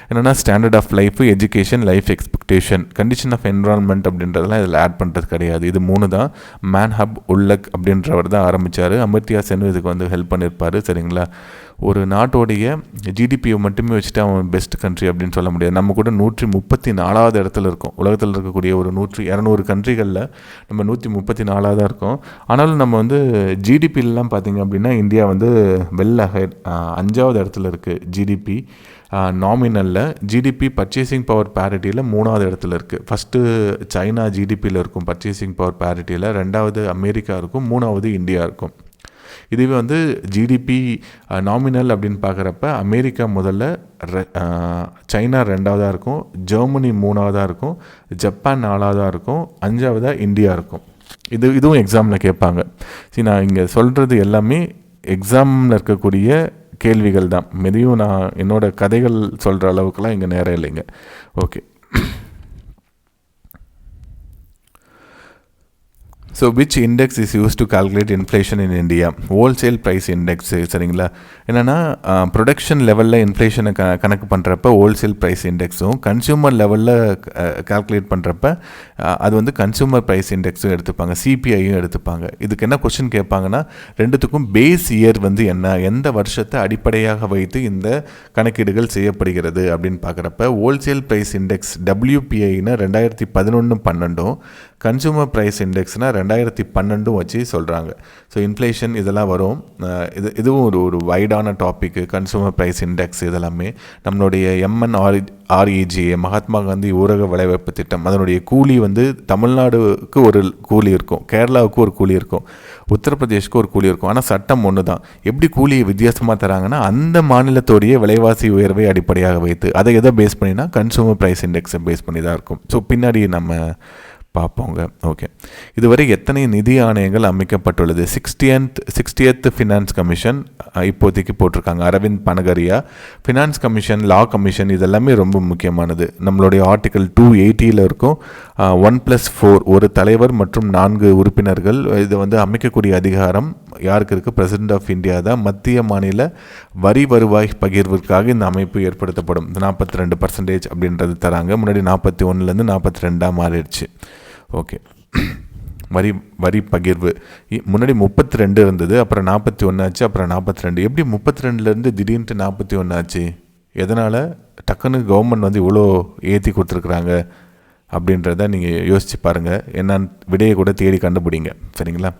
என்னென்னா standard of life, education, life expectation, condition of environment அப்படின்றதெல்லாம் இதில் ஆட் பண்ணுறது கிடையாது. இது 3 தான். மேன்ஹப் உல்லக் அப்படின்றவர் தான் ஆரம்பித்தார். அமர்த்தியா சென் இதுக்கு வந்து ஹெல்ப் பண்ணியிருப்பார். சரிங்களா, ஒரு நாட்டோடைய ஜிடிபியை மட்டுமே வச்சுட்டு அவன் பெஸ்ட் கண்ட்ரி அப்படின்னு சொல்ல முடியாது. நம்ம கூட 134வது இடத்துல இருக்கோம். உலகத்தில் இருக்கக்கூடிய ஒரு 200 கண்ட்ரிகளில் நம்ம 134 இருக்கோம். ஆனாலும் நம்ம வந்து ஜிடிபிலாம் பார்த்திங்க அப்படின்னா இந்தியா வந்து வெல் அஹெட் 5வது இடத்துல இருக்குது. ஜிடிபி நாமினலில், ஜிடிபி பர்ச்சேசிங் பவர் பேரிட்டியில் 3வது இடத்துல இருக்குது. ஃபஸ்ட்டு சைனா ஜிடிபியில் இருக்கும் பர்ச்சேசிங் பவர் பேரிட்டியில், 2வது அமெரிக்கா இருக்கும், 3வது இந்தியா இருக்கும். இதுவே வந்து ஜிடிபி நாமினல் அப்படின்னு பார்க்குறப்ப அமெரிக்கா முதல்ல, சைனா 2வதாக இருக்கும், ஜெர்மனி 3வதாக இருக்கும், ஜப்பான் 4வதாக இருக்கும், 5வதாக இந்தியா இருக்கும். இதுவும் எக்ஸாமில் கேட்பாங்க. சரி, நான் இங்கே சொல்கிறது எல்லாமே எக்ஸாமில் இருக்கக்கூடிய கேள்விகள் தான். மெதியும் நான் என்னோடய கதைகள் சொல்கிற அளவுக்குலாம் இங்கே நேரம் இல்லைங்க. Okay, so which index is use to calculate inflation in India? Wholesale price index. சரிங்களா, என்னென்னா ப்ரொடக்ஷன் லெவலில் இன்ஃப்ளேஷனை கணக்கு பண்ணுறப்ப ஹோல்சேல் ப்ரைஸ் இண்டெக்ஸும், கன்சியூமர் லெவலில் கால்குலேட் பண்ணுறப்ப அது வந்து கன்சியூமர் ப்ரைஸ் இண்டெக்ஸும் எடுத்துப்பாங்க, சிபிஐயும் எடுத்துப்பாங்க. இதுக்கு என்ன கொஸ்டின் கேட்பாங்கன்னா, ரெண்டுத்துக்கும் பேஸ் இயர் வந்து என்ன, எந்த வருஷத்தை அடிப்படையாக வைத்து இந்த கணக்கீடுகள் செய்யப்படுகிறது அப்படின்னு பார்க்குறப்ப ஹோல்சேல் ப்ரைஸ் இண்டெக்ஸ் WPIனா 2011-12, கன்சியூமர் ப்ரைஸ் இண்டெக்ஸ்னால் 2012 வச்சு சொல்கிறாங்க. ஸோ இன்ஃப்ளேஷன் இதெல்லாம் வரும். இதுவும் ஒரு வைடான டாப்பிக்கு. கன்சூமர் ப்ரைஸ் இண்டெக்ஸ் இதெல்லாமே நம்மளுடைய MNREGA மகாத்மா காந்தி ஊரக வேலைவாய்ப்பு திட்டம், அதனுடைய கூலி வந்து தமிழ்நாடுக்கு ஒரு கூலி இருக்கும், கேரளாவுக்கு ஒரு கூலி இருக்கும், உத்தரப்பிரதேஷ்க்கு ஒரு கூலி இருக்கும். ஆனால் சட்டம் ஒன்று தான். எப்படி கூலியை வித்தியாசமாக தராங்கன்னா அந்த மாநிலத்தோடைய விலைவாசி உயர்வை அடிப்படையாக வைத்து, அதை எதை பேஸ் பண்ணினா கன்சூமர் ப்ரைஸ் இண்டெக்ஸை பேஸ் பண்ணி தான் இருக்கும். ஸோ பின்னாடி நம்ம பார்ப்போங்க. ஓகே, இதுவரை எத்தனை நிதி ஆணையங்கள் அமைக்கப்பட்டுள்ளது? 60th ஃபினான்ஸ் கமிஷன் இப்போதைக்கு போட்டிருக்காங்க. Arvind Panagariya finance commission, law commission இதெல்லாமே ரொம்ப முக்கியமானது. நம்மளுடைய ஆர்டிகல் 280 இருக்கும். 1+4 ஒரு தலைவர் மற்றும் 4 உறுப்பினர்கள். இது வந்து அமைக்கக்கூடிய அதிகாரம் யாருக்கு இருக்குது? பிரசிடென்ட் ஆஃப் இந்தியா தான். மத்திய மாநில வரி வருவாய் பகிர்விற்காக இந்த அமைப்பு ஏற்படுத்தப்படும். 42% அப்படின்றது தராங்க. முன்னாடி 41லேருந்து 42 மாறிடுச்சு. ஓகே, வரி பகிர்வு முன்னாடி 32 இருந்தது, அப்புறம் 41 ஆச்சு, அப்புறம் 42. எப்படி 32லேருந்து திடீர்னு 41 ஆச்சு? எதனால் டக்குன்னு கவர்மெண்ட் வந்து இவ்வளோ ஏற்றி கொடுத்துருக்குறாங்க அப்படின்றத நீங்கள் யோசிச்சு பாருங்கள். என்னன்னு விடையை கூட தேடி கண்டுபிடிங்க. சரிங்களா?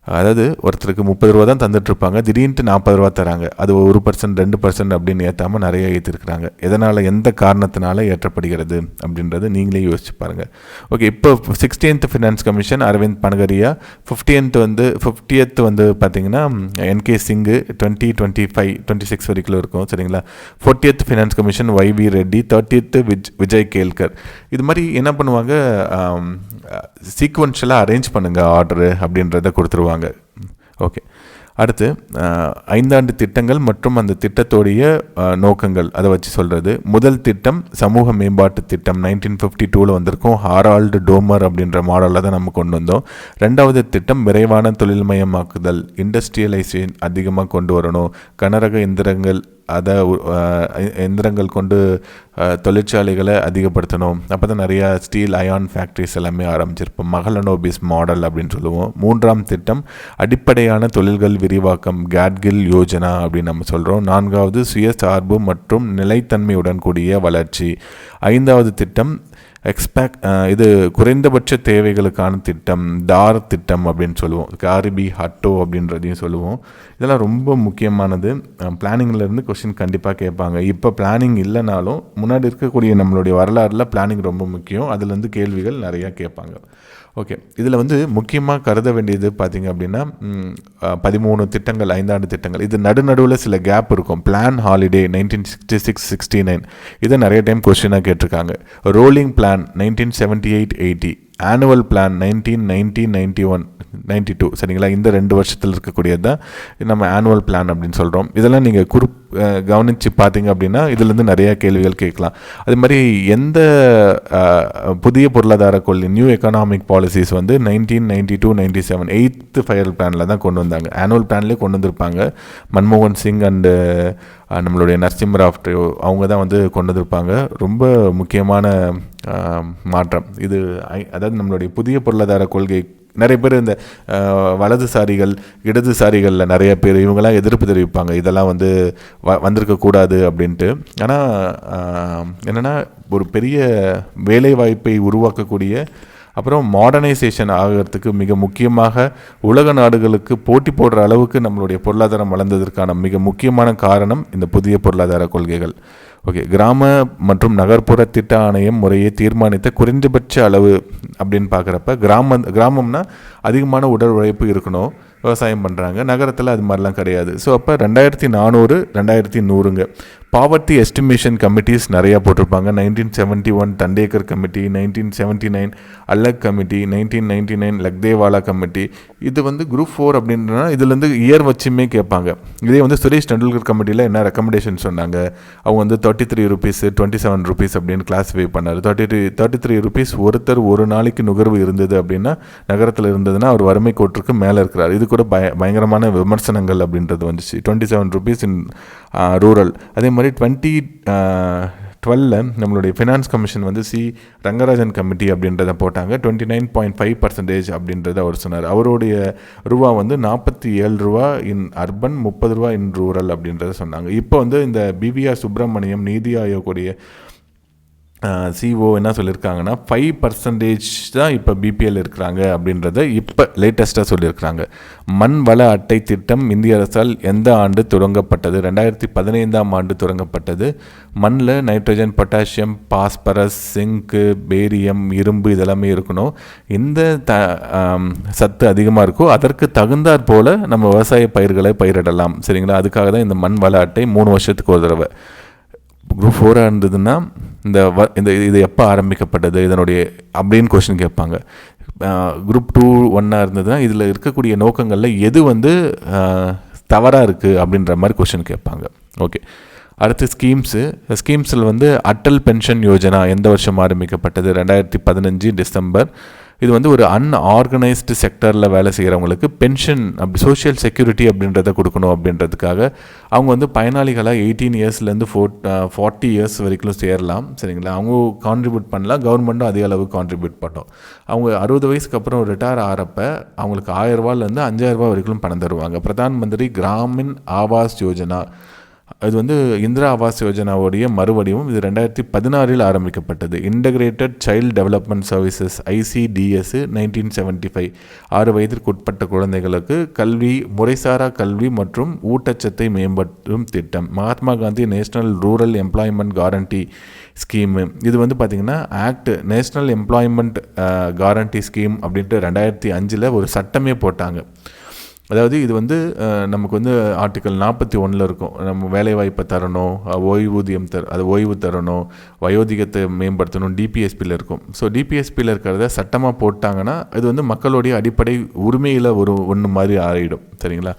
அதாவது ஒருத்தருக்கு 30 ரூபா தான் தந்துட்டுருப்பாங்க, திடீர்னு 40 ரூபா தராங்க. அது 1%, 2% அப்படின்னு ஏற்றாமல் நிறைய ஏற்றிருக்கிறாங்க. எதனால், எந்த காரணத்தினால ஏற்றப்படுகிறது அப்படின்றது நீங்களே யோசிச்சு பாருங்கள். ஓகே, இப்போ 60th finance commission Aravind பனகரியா, 50th வந்து பார்த்தீங்கன்னா NK சிங்கு 2025, 26 வரைக்கும் இருக்கும். சரிங்களா? 40th finance commission YV Reddy, 30th Vijay Kelkar. இது மாதிரி என்ன பண்ணுவாங்க, சீக்வன்ஷியலாக அரேஞ்ச் பண்ணுங்கள் ஆர்டரு அப்படின்றத கொடுத்துருவாங்க. ஓகே, அடுத்து 5 ஆண்டு திட்டங்கள் மற்றும் அந்த திட்டத்தோடைய நோக்கங்கள் அதை வச்சு சொல்கிறது. முதல் திட்டம் சமூக மேம்பாட்டு திட்டம் 1952 வந்திருக்கும். ஹாரால்டு டோமர் அப்படின்ற மாடலில் தான் நம்ம கொண்டு வந்தோம். 2வது திட்டம் விரைவான தொழில்மயமாக்குதல், இண்டஸ்ட்ரியலைசேஷன் அதிகமாக கொண்டு வரணும். கனரக எந்திரங்கள் கொண்டு தொழிற்சாலைகளை அதிகப்படுத்தணும். அப்போ தான் நிறையா ஸ்டீல் அயான் ஃபேக்ட்ரிஸ் எல்லாமே ஆரம்பிச்சிருப்போம். மகளனோபிஸ் மாடல் அப்படின்னு சொல்லுவோம். 3ஆம் திட்டம் அடிப்படையான தொழில்கள் விரிவாக்கம், கேட்கில் யோஜனா அப்படின்னு நம்ம சொல்கிறோம். 4வது சுயசார்பு மற்றும் நிலைத்தன்மையுடன் கூடிய வளர்ச்சி. 5வது திட்டம் இது குறைந்தபட்ச தேவைகளுக்கான திட்டம், தார் திட்டம் அப்படின்னு சொல்லுவோம். காரிபி ஹட்டோ அப்படின்றதையும் சொல்லுவோம். இதெல்லாம் ரொம்ப முக்கியமானது. பிளானிங்லேருந்து கொஸ்டின் கண்டிப்பாக கேட்பாங்க. இப்போ பிளானிங் இல்லைனாலும் முன்னாடி இருக்கக்கூடிய நம்மளுடைய வரலாறில் பிளானிங் ரொம்ப முக்கியம். அதுலேருந்து கேள்விகள் நிறையா கேட்பாங்க. ஓகே, இதில் வந்து முக்கியமாக கருத வேண்டியது பார்த்திங்க அப்படின்னா 13 திட்டங்கள், 5 ஆண்டு திட்டங்கள். இது நடுநடுவில் சில கேப் இருக்கும். பிளான் ஹாலிடே 1966-69 இதை நிறைய டைம் கொஸ்டினாக கேட்டிருக்காங்க. Rolling plan 1978-80, annual plan 1990-91-92. சரிங்களா? இந்த 2 வருஷத்தில் இருக்கக்கூடியது தான் நம்ம ஆனுவல் பிளான் அப்படின்னு சொல்கிறோம். இதெல்லாம் நீங்கள் கவனித்து பார்த்தீங்க அப்படின்னா இதுலேருந்து நிறையா கேள்விகள் கேட்கலாம். அது மாதிரி எந்த புதிய பொருளாதார கொள்கை, நியூ எக்கனாமிக் பாலிசிஸ் வந்து 1992-97 8th ஃபைனல் பிளானில் தான் கொண்டு வந்தாங்க. ஆனுவல் பிளான்லேயே கொண்டு வந்திருப்பாங்க. மன்மோகன் சிங் அண்டு நம்மளுடைய நரசிம்மராவ் அவங்க தான் வந்து கொண்டு வந்திருப்பாங்க. ரொம்ப முக்கியமான மாற்றம் இது. அதாவது நம்மளுடைய புதிய பொருளாதார கொள்கை நிறைய பேர் இந்த வலதுசாரிகள், இடதுசாரிகளில் நிறைய பேர் இவங்கெல்லாம் எதிர்ப்பு தெரிவிப்பாங்க, இதெல்லாம் வந்து வந்திருக்கக்கூடாது அப்படின்ட்டு. ஆனால் என்னென்னா ஒரு பெரிய வேலைவாய்ப்பை உருவாக்கக்கூடிய, அப்புறம் மாடர்னைசேஷன் ஆகிறதுக்கு மிக முக்கியமாக உலக நாடுகளுக்கு போட்டி போடுற அளவுக்கு நம்மளுடைய பொருளாதாரம் வளர்ந்ததற்கான மிக முக்கியமான காரணம் இந்த புதிய பொருளாதார கொள்கைகள். ஓகே, கிராம மற்றும் நகர்ப்புற திட்ட ஆணையம் முறையை தீர்மானித்த குறைந்தபட்ச அளவு அப்படின்னு பார்க்குறப்ப கிராமம்னா அதிகமான உடல் உழைப்பு இருக்கணும், விவசாயம் பண்ணுறாங்க. நகரத்தில் அது மாதிரிலாம் கிடையாது. ஸோ அப்போ 2400, 2100ங்க பாவர்ட்டி எஸ்டிமேஷன் கமிட்டிஸ் நிறையா போட்டிருப்பாங்க. 1971 டண்டேக்கர் கமிட்டி, 1979 அல்லக் கமிட்டி, 1999 லக்தேவாலா கமிட்டி. இது வந்து குரூப் 4 அப்படின்றனா இதுலேருந்து இயர் வச்சுமே கேட்பாங்க. இதே வந்து சுரேஷ் டெண்டுல்கர் கமிட்டியில் என்ன ரெக்கமெண்டேஷன் சொன்னாங்க, அவங்க வந்து 33 rupees 27 rupees அப்படின்னு கிளாஸிஃபை பண்ணார். 33 rupees ஒருத்தர் ஒரு நாளைக்கு நுகர்வு இருந்தது அப்படின்னா, நகரத்தில் இருந்ததுன்னா அவர் வறுமை கோட்டிற்கு மேலே இருக்கிறார். இது கூட பயங்கரமான விமர்சனங்கள் அப்படின்றது வந்துச்சு. 27 rupees இன் ரூரல். அதே மாதிரி 2012 நம்மளுடைய ஃபினான்ஸ் கமிஷன் வந்து ரங்கராஜன் கமிட்டி அப்படின்றத போட்டாங்க. 29.5% அப்படின்றத அவர் சொன்னார். அவருடைய ரூபா வந்து 47 ரூபா இன் அர்பன், 30 ரூபா இன் ரூரல் அப்படின்றத சொன்னாங்க. இப்போ வந்து இந்த BVR சுப்பிரமணியம் நீதி ஆயோக்குடைய சிஓ என்ன சொல்லியிருக்காங்கன்னா 5% தான் இப்போ பிபிஎல் இருக்கிறாங்க அப்படின்றத இப்போ லேட்டஸ்ட்டாக சொல்லியிருக்கிறாங்க. மண் வள அட்டை திட்டம் இந்திய அரசால் எந்த ஆண்டு தொடங்கப்பட்டது? 2015ஆம் ஆண்டு தொடங்கப்பட்டது. மண்ணில் நைட்ரஜன், பொட்டாசியம், பாஸ்பரஸ், சிங்க்கு, பேரியம், இரும்பு இதெல்லாமே இருக்கணும். எந்த சத்து அதிகமாக இருக்கோ அதற்கு தகுந்தாற் போல் நம்ம விவசாய பயிர்களை பயிரிடலாம். சரிங்களா? அதுக்காக தான் இந்த மண் வள அட்டை 3 வருஷத்துக்கு ஒரு தடவை. குரூப் 4 இருந்ததுன்னா இந்த இது எப்போ ஆரம்பிக்கப்பட்டது இதனுடைய அப்படின்னு கொஸ்டின் கேட்பாங்க. குரூப் 2 1 இருந்ததுன்னா இதில் இருக்கக்கூடிய நோக்கங்களில் எது தவறாக இருக்குது அப்படின்ற மாதிரி கொஸ்டின் கேட்பாங்க. ஓகே, அடுத்து ஸ்கீம்ஸில் அட்டல் பென்ஷன் யோஜனா எந்த வருஷம் ஆரம்பிக்கப்பட்டது? 2015 டிசம்பர். இது ஒரு அன்ஆர்கனைஸ்டு செக்டரில் வேலை செய்கிறவங்களுக்கு பென்ஷன் அப்படி சோஷியல் செக்யூரிட்டி அப்படின்றத கொடுக்கணும் அப்படின்றதுக்காக அவங்க பயனாளிகளாக 18 இயர்ஸ்லேருந்து 40 இயர்ஸ் வரைக்கும் சேரலாம். சரிங்களா? அவங்க கான்ட்ரிபியூட் பண்ணலாம், கவர்மெண்ட்டும் அதிக அளவு கான்ட்ரிபியூட் பண்ணோம். அவங்க 60 வயசுக்கு அப்புறம் ரிட்டையர் ஆகிறப்ப அவங்களுக்கு 1000 ரூபாயிலேருந்து 5000 ரூபா வரைக்கும் பணம் தருவாங்க. பிரதான் மந்திரி கிராமின் ஆவாஸ் யோஜனா, இது இந்திரா ஆவாஸ் யோஜனாவுடைய மறுவடிவம். இது 2016 ஆரம்பிக்கப்பட்டது. Integrated child development services ICDS 1975. 6 வயதிற்கு உட்பட்ட குழந்தைகளுக்கு கல்வி, முறைசாரா கல்வி மற்றும் ஊட்டச்சத்தை மேம்படுத்தும் திட்டம். Mahatma Gandhi national rural employment guarantee scheme, இது பார்த்திங்கன்னா act national employment guarantee scheme அப்படின்ட்டு 2005 ஒரு சட்டமே போட்டாங்க. அதாவது இது நமக்கு ஆர்டிக்கல் 41 இருக்கும். நம்ம வேலைவாய்ப்பை தரணும், ஓய்வூதியம் ஓய்வு தரணும், வயோதிகத்தை மேம்படுத்தணும், டிபிஎஸ்பியில் இருக்கும். ஸோ டிபிஎஸ்பியில் இருக்கிறத சட்டமாக போட்டாங்கன்னா இது மக்களுடைய அடிப்படை உரிமையில் ஒன்று மாதிரி ஆறிடும். சரிங்களா?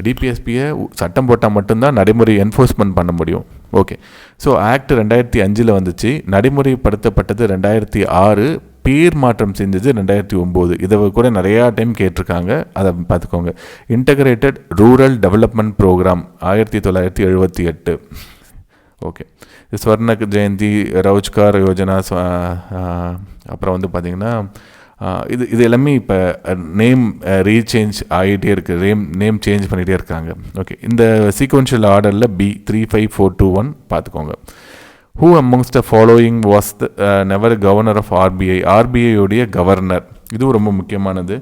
டிபிஎஸ்பியை சட்டம் போட்டால் மட்டும்தான் நடைமுறை என்ஃபோர்ஸ்மெண்ட் பண்ண முடியும். ஓகே, ஸோ ஆக்ட் 2005 வந்துச்சு. நடைமுறைப்படுத்தப்பட்டது 2006. பேர் மாற்றம் செஞ்சது 2009. இதை கூட நிறையா டைம் கேட்டிருக்காங்க, அதை பார்த்துக்கோங்க. Integrated rural development programme 1978. Okay, Swarna Jayanti, Rozgar Yojana, அப்புறம் பார்த்திங்கன்னா இது எல்லாமே இப்போ நேம் ரீசேஞ்ச் ஆகிட்டே இருக்குது, நேம் சேஞ்ச் பண்ணிகிட்டே இருக்காங்க. ஓகே, இந்த சீக்வென்ஷியல் ஆர்டரில் B35421 பார்த்துக்கோங்க. Who amongst the following was never governor of RBI? RBI உடைய கவர்னர். இதுவும் ரொம்ப முக்கியமானது.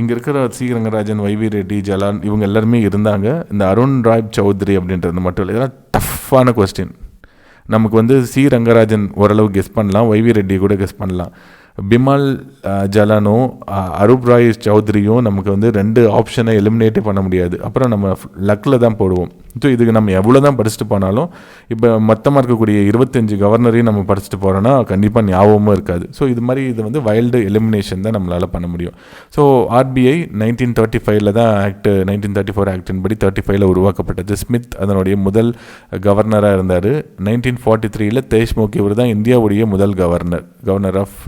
இங்கே இருக்கிற சி ரங்கராஜன், YV ரெட்டி, ஜலான் இவங்க எல்லாருமே இருந்தாங்க. இந்த அருண் ராய் சௌத்ரி அப்படின்றது மட்டும் இல்லை. இதெல்லாம் டஃப்பான கொஸ்டின். நமக்கு சி ரங்கராஜன் ஓரளவு கெஸ் பண்ணலாம், YV ரெட்டி கூட கெஸ் பண்ணலாம். பிமல் ஜலானும் அரூப் ராய் சௌத்ரியும் நமக்கு 2 ஆப்ஷனை எலிமினேட்டே பண்ண முடியாது. அப்புறம் நம்ம லக்கில் தான் போடுவோம். ஸோ இதுக்கு நம்ம எவ்வளோ தான் படிச்சுட்டு போனாலும் இப்போ மொத்தமாக இருக்கக்கூடிய 25 கவர்னரையும் நம்ம படிச்சுட்டு போகிறோன்னா கண்டிப்பாக ஞாபகமும் இருக்காது. ஸோ இது மாதிரி இது வைல்டு எலிமினேஷன் தான் நம்மளால் பண்ண முடியும். ஸோ RBI 1935 தான் ஆக்ட் 1934 ஆக்டின் படி 35 உருவாக்கப்பட்டது. ஸ்மித் அதனுடைய முதல் கவர்னராக இருந்தார். 1943 தேஷ்முக் இவர் தான் இந்தியாவுடைய முதல் கவர்னர் ஆஃப்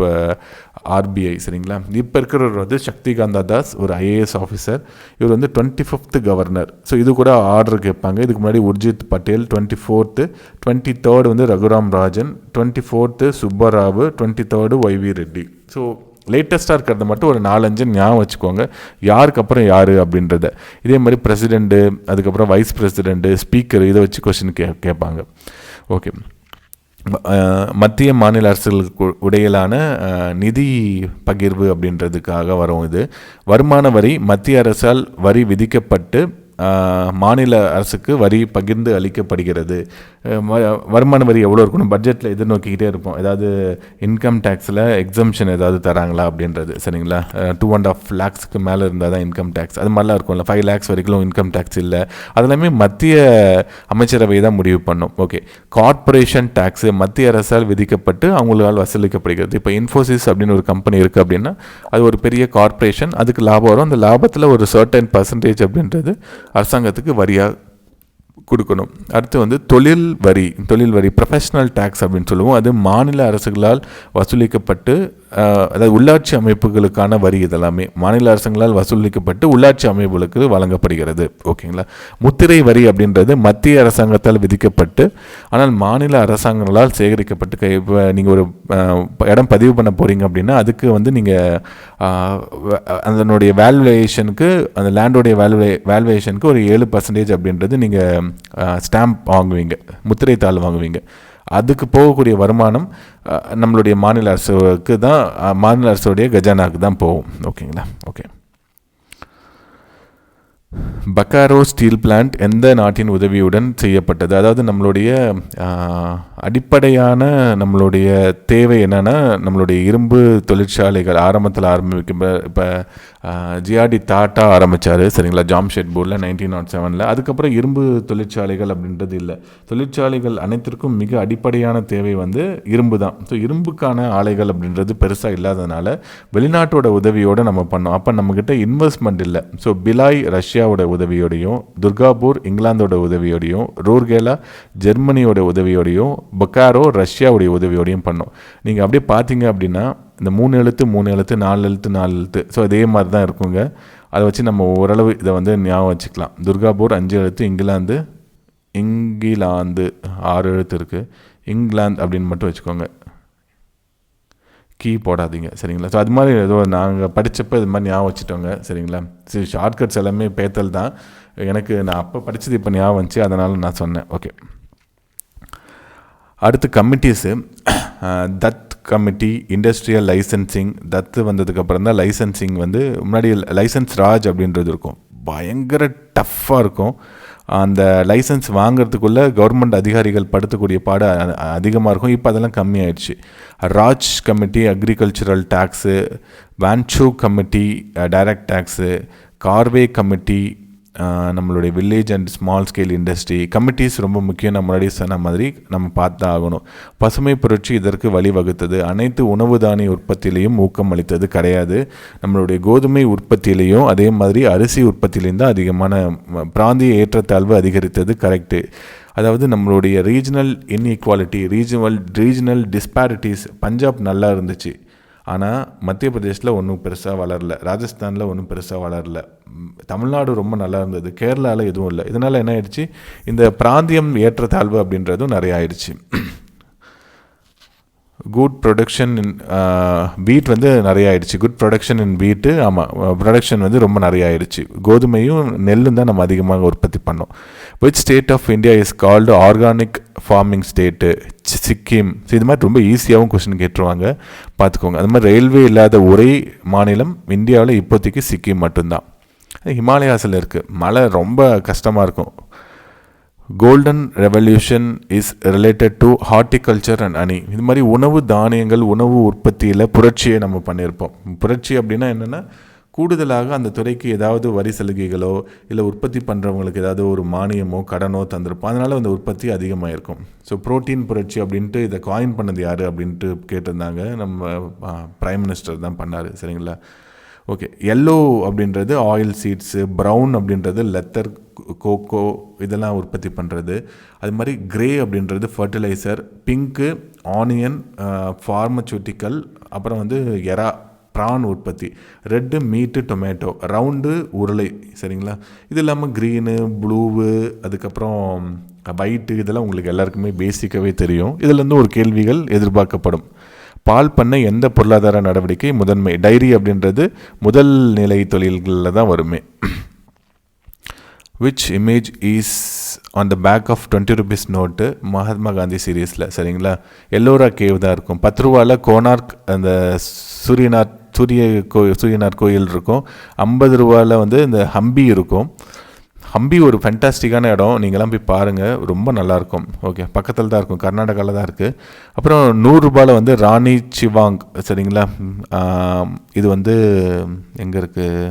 RBI. சரிங்களா? இப்போ இருக்கிறவர் சக்திகாந்தா தாஸ், ஒரு IAS ஆஃபீஸர். இவர் 25th கவர்னர். ஸோ இது கூட ஆர்டர் கேட்பாங்க. இதுக்கு முன்னாடி Urjit Patel 24th, 23rd Raghuram Rajan, 24th Subba Rao, 23rd YV Reddy. So லேட்டஸ்ட்டாக இருக்கிறத மட்டும் ஒரு 4-5 ஞாபகம் வச்சுக்கோங்க, யாருக்கு அப்புறம் யார் அப்படின்றத. இதே மாதிரி பிரசிடெண்ட்டு, அதுக்கப்புறம் வைஸ் பிரசிடெண்ட்டு, ஸ்பீக்கர், இதை வச்சு கொஸ்டின் கேட்பாங்க. ஓகே, மத்திய மாநில அரசுகளுக்கு இடையிலான நிதி பகிர்வு அப்படின்றதுக்காக வரும். இது வருமான வரி மத்திய அரசால் வரி விதிக்கப்பட்டு மாநில அரசுக்கு வரி பகிர்ந்து அளிக்கப்படுகிறது. வருமான வரி எவ்வளோ இருக்கணும் பட்ஜெட்டில் எதிர்நோக்கிக்கிட்டே இருப்போம். ஏதாவது இன்கம் டேக்ஸில் எக்ஸம்ஷன் ஏதாவது தராங்களா அப்படின்றது. சரிங்களா? 2.5 lakhs மேலே இருந்தால் தான் இன்கம் டேக்ஸ், அது மாதிரிலாம் இருக்கும்ல. 5 lakhs வரைக்கும் இன்கம் டேக்ஸ் இல்லை. அதெல்லாமே மத்திய அமைச்சரவை தான் முடிவு பண்ணும். ஓகே, கார்ப்பரேஷன் டேக்ஸ் மத்திய அரசால் விதிக்கப்பட்டு அவங்களால் வசூலிக்கப்படுகிறது. இப்போ இன்ஃபோசிஸ் அப்படின்னு ஒரு கம்பெனி இருக்குது அப்படின்னா அது ஒரு பெரிய கார்ப்பரேஷன், அதுக்கு லாபம் வரும். அந்த லாபத்தில் ஒரு சர்டன் பர்சன்டேஜ் அப்படின்றது அரசாங்கத்துக்கு வரியாக கொடுக்கணும். அடுத்து தொழில் வரி ப்ரொஃபஷனல் டேக்ஸ் அப்படின்னு சொல்லுவோம். அது மாநில அரசுகளால் வசூலிக்கப்பட்டு, அதாவது உள்ளாட்சி அமைப்புகளுக்கான வரி, இதெல்லாமே மாநில அரசுகளால் வசூலிக்கப்பட்டு உள்ளாட்சி அமைப்புகளுக்கு வழங்கப்படுகிறது. ஓகேங்களா? முத்திரை வரி அப்படின்றது மத்திய அரசாங்கத்தால் விதிக்கப்பட்டு ஆனால் மாநில அரசாங்கங்களால் சேகரிக்கப்பட்டு, இப்போ நீங்கள் ஒரு இடம் பதிவு பண்ண போகிறீங்க அப்படின்னா அதுக்கு நீங்கள் அதனுடைய வேல்யூவேஷனுக்கு, அந்த லேண்டோடைய வேல்யூவேஷனுக்கு ஒரு 7% அப்படின்றது நீங்கள் ஸ்டாம்ப் வாங்குவீங்க, முத்திரை தாள் வாங்குவீங்க. அதுக்கு போகக்கூடிய வருமானம் நம்மளுடைய மாநில அரசுக்கு தான், மாநில அரசுடைய கஜானாவுக்கு தான் போகும். ஓகேங்களா? ஓகே. பக்காரோ ஸ்டீல் பிளான்ட் எந்த நாட்டின் உதவியுடன் செய்யப்பட்டது? அதாவது நம்மளுடைய அடிப்படையான நம்மளுடைய தேவை என்னென்னா, நம்மளுடைய இரும்பு தொழிற்சாலைகள் ஆரம்பத்தில் ஆரம்பிக்கும். இப்போ ஜிஆர்டி டாட்டா ஆரம்பித்தார், சரிங்களா, ஜாம்ஷெட்பூரில் 1907. அதுக்கப்புறம் இரும்பு தொழிற்சாலைகள் அப்படின்றது இல்லை. தொழிற்சாலைகள் அனைத்திற்கும் மிக அடிப்படையான தேவை வந்து இரும்பு தான். ஸோ இரும்புக்கான ஆலைகள் அப்படின்றது பெருசாக இல்லாததுனால வெளிநாட்டோட உதவியோடு நம்ம பண்ணோம். அப்போ நம்மக்கிட்ட இன்வெஸ்ட்மெண்ட் இல்லை. ஸோ பிலாய் ரஷ்யாவோட உதவியோடையும், துர்காபூர் இங்கிலாந்தோட உதவியோடையும், ரூர்கேலா ஜெர்மனியோட உதவியோடையும், பக்காரோ ரஷ்யாவுடைய உதவியோடையும் பண்ணோம். நீங்கள் அப்படியே பார்த்தீங்க அப்படின்னா இந்த 3 எழுத்து 3 எழுத்து 4 எழுத்து 4 எழுத்து, ஸோ இதே மாதிரி தான் இருக்குங்க. அதை வச்சு நம்ம ஓரளவு இதை வந்து ஞாபகம் வச்சுக்கலாம். துர்காபூர் 5 எழுத்து, இங்கிலாந்து 6 எழுத்து இருக்குது, இங்கிலாந்து அப்படின்னு மட்டும் வச்சுக்கோங்க, கீ போடாதீங்க, சரிங்களா. ஸோ அது மாதிரி ஏதோ நாங்கள் படித்தப்போ இது மாதிரி ஞாபகம் வச்சுட்டோங்க, சரிங்களா. சரி, ஷார்ட்கட்ஸ் எல்லாமே பேத்தல் தான். எனக்கு நான் அப்போ படித்தது இப்போ ஞாபகம் வந்துச்சு, அதனால் நான் சொன்னேன். ஓகே. அடுத்து கமிட்டிஸு. தத் கமிட்டி, இண்டஸ்ட்ரியல் லைசன்சிங். தத்து வந்ததுக்கப்புறம் தான் லைசன்சிங் வந்து, முன்னாடி லைசன்ஸ் ராஜ் அப்படின்றது இருக்கும், பயங்கர டஃப்பாக இருக்கும். அந்த லைசன்ஸ் வாங்கிறதுக்குள்ளே கவர்மெண்ட் அதிகாரிகள் படுத்தக்கூடிய பாடு அதிகமாக இருக்கும். இப்போ அதெல்லாம் கம்மியாயிடுச்சு. Raj committee agricultural tax, Wanchoo committee direct tax, Karve committee நம்மளுடைய village and small scale industry. Committees ரொம்ப முக்கியம். நம்ம முன்னாடி சொன்ன மாதிரி நம்ம பார்த்து ஆகணும். பசுமை புரட்சி இதற்கு வழிவகுத்தது. அனைத்து உணவு தானிய உற்பத்தியிலையும் ஊக்கம் அளித்தது கிடையாது. நம்மளுடைய கோதுமை உற்பத்தியிலையும் அதே மாதிரி அரிசி உற்பத்தியிலையும் தான் அதிகமான பிராந்திய ஏற்றத்தாழ்வு அதிகரித்தது. கரெக்டு. அதாவது நம்மளுடைய regional inequality, regional disparities, Punjab நல்லா இருந்துச்சு, ஆனால் மத்திய பிரதேசில் ஒன்றும் பெருசாக வளரல, ராஜஸ்தானில் ஒன்றும் பெருசாக வளரல, தமிழ்நாடு ரொம்ப நல்லா இருந்தது, கேரளாவில் எதுவும் இல்லை. இதனால் என்ன ஆயிடுச்சு, இந்த பிராந்தியம் ஏற்றத்தாழ்வு அப்படின்றதும் நிறைய ஆயிடுச்சு. குட் ப்ரொடக்ஷன் இன் வீட் வந்து நிறைய ஆயிடுச்சு. குட் ப்ரொடக்ஷன் இன் வீட்டு, ஆமாம், ப்ரொடக்ஷன் வந்து ரொம்ப நிறைய ஆயிடுச்சு. கோதுமையும் நெல்லும் தான் நம்ம அதிகமாக உற்பத்தி பண்ணோம். Which state of India is called organic farming state? Sikkim. இது மாதிரி ரொம்ப ஈஸியாகவும் கொஸ்டின் கேட்டுருவாங்க, பார்த்துக்கோங்க. அது மாதிரி ரயில்வே இல்லாத ஒரே மாநிலம் இந்தியாவில் இப்போதைக்கு சிக்கிம் மட்டும்தான். ஹிமாலயாஸில் இருக்குது, மழை ரொம்ப கஷ்டமாக இருக்கும். Golden revolution is related to horticulture and honey. இது மாதிரி உணவு தானியங்கள், உணவு உற்பத்தியில் புரட்சியை நம்ம பண்ணியிருப்போம். புரட்சி அப்படின்னா என்னென்னா, கூடுதலாக அந்த துறைக்கு ஏதாவது வரி சலுகைகளோ இல்லை உற்பத்தி பண்ணுறவங்களுக்கு ஏதாவது ஒரு மானியமோ கடனோ தந்திருப்போம். அதனால் அந்த உற்பத்தி அதிகமாக இருக்கும். ஸோ புரோட்டீன் புரட்சி அப்படின்ட்டு இதை காயின் பண்ணது யார் அப்படின்ட்டு கேட்டிருந்தாங்க. நம்ம பிரைம் மினிஸ்டர் தான் பண்ணார், சரிங்களா. ஓகே. எல்லோ அப்படின்றது ஆயில் சீட்ஸு, ப்ரௌன் அப்படின்றது லெத்தர், கோகோ இதெல்லாம் உற்பத்தி பண்ணுறது. அது மாதிரி கிரே அப்படின்றது ஃபர்டிலைசர், பிங்க்கு ஆனியன், ஃபார்மசூட்டிக்கல், அப்புறம் வந்து எறா ப்ரான் உற்பத்தி, ரெட்டு மீட்டு, டொமேட்டோ, ரவுண்டு உருளை, சரிங்களா. இது இல்லாமல் க்ரீனு, ப்ளூவு, அதுக்கப்புறம் ஒயிட்டு, இதெல்லாம் உங்களுக்கு எல்லாருக்குமே பேசிக்காகவே தெரியும். இதிலேருந்து ஒரு கேள்விகள் எதிர்பார்க்கப்படும். பால் பண்ணை எந்த பொருளாதார நடவடிக்கை முதன்மை? டைரி அப்படின்றது முதல் நிலை தொழில்களில் தான் வருமே. Which image is on the back of 20 rupees note? Mahatma Gandhi சீரீஸில், சரிங்களா. எல்லோரா கேவ் தான் இருக்கும். 10 ரூபாவில் கோனார்க் அந்த சூரியனார் கோயில் இருக்கும். 50 ரூபாவில் வந்து இந்த ஹம்பி இருக்கும். ஹம்பி ஒரு ஃபென்டாஸ்டிக்கான இடம், நீங்களாம் போய் பாருங்கள், ரொம்ப நல்லாயிருக்கும். ஓகே, பக்கத்தில் தான் இருக்கும், கர்நாடகாவில் தான் இருக்குது. அப்புறம் 100 ரூபாயில் வந்து ராணி சிவாங், சரிங்களா. இது வந்து எங்கே இருக்குது,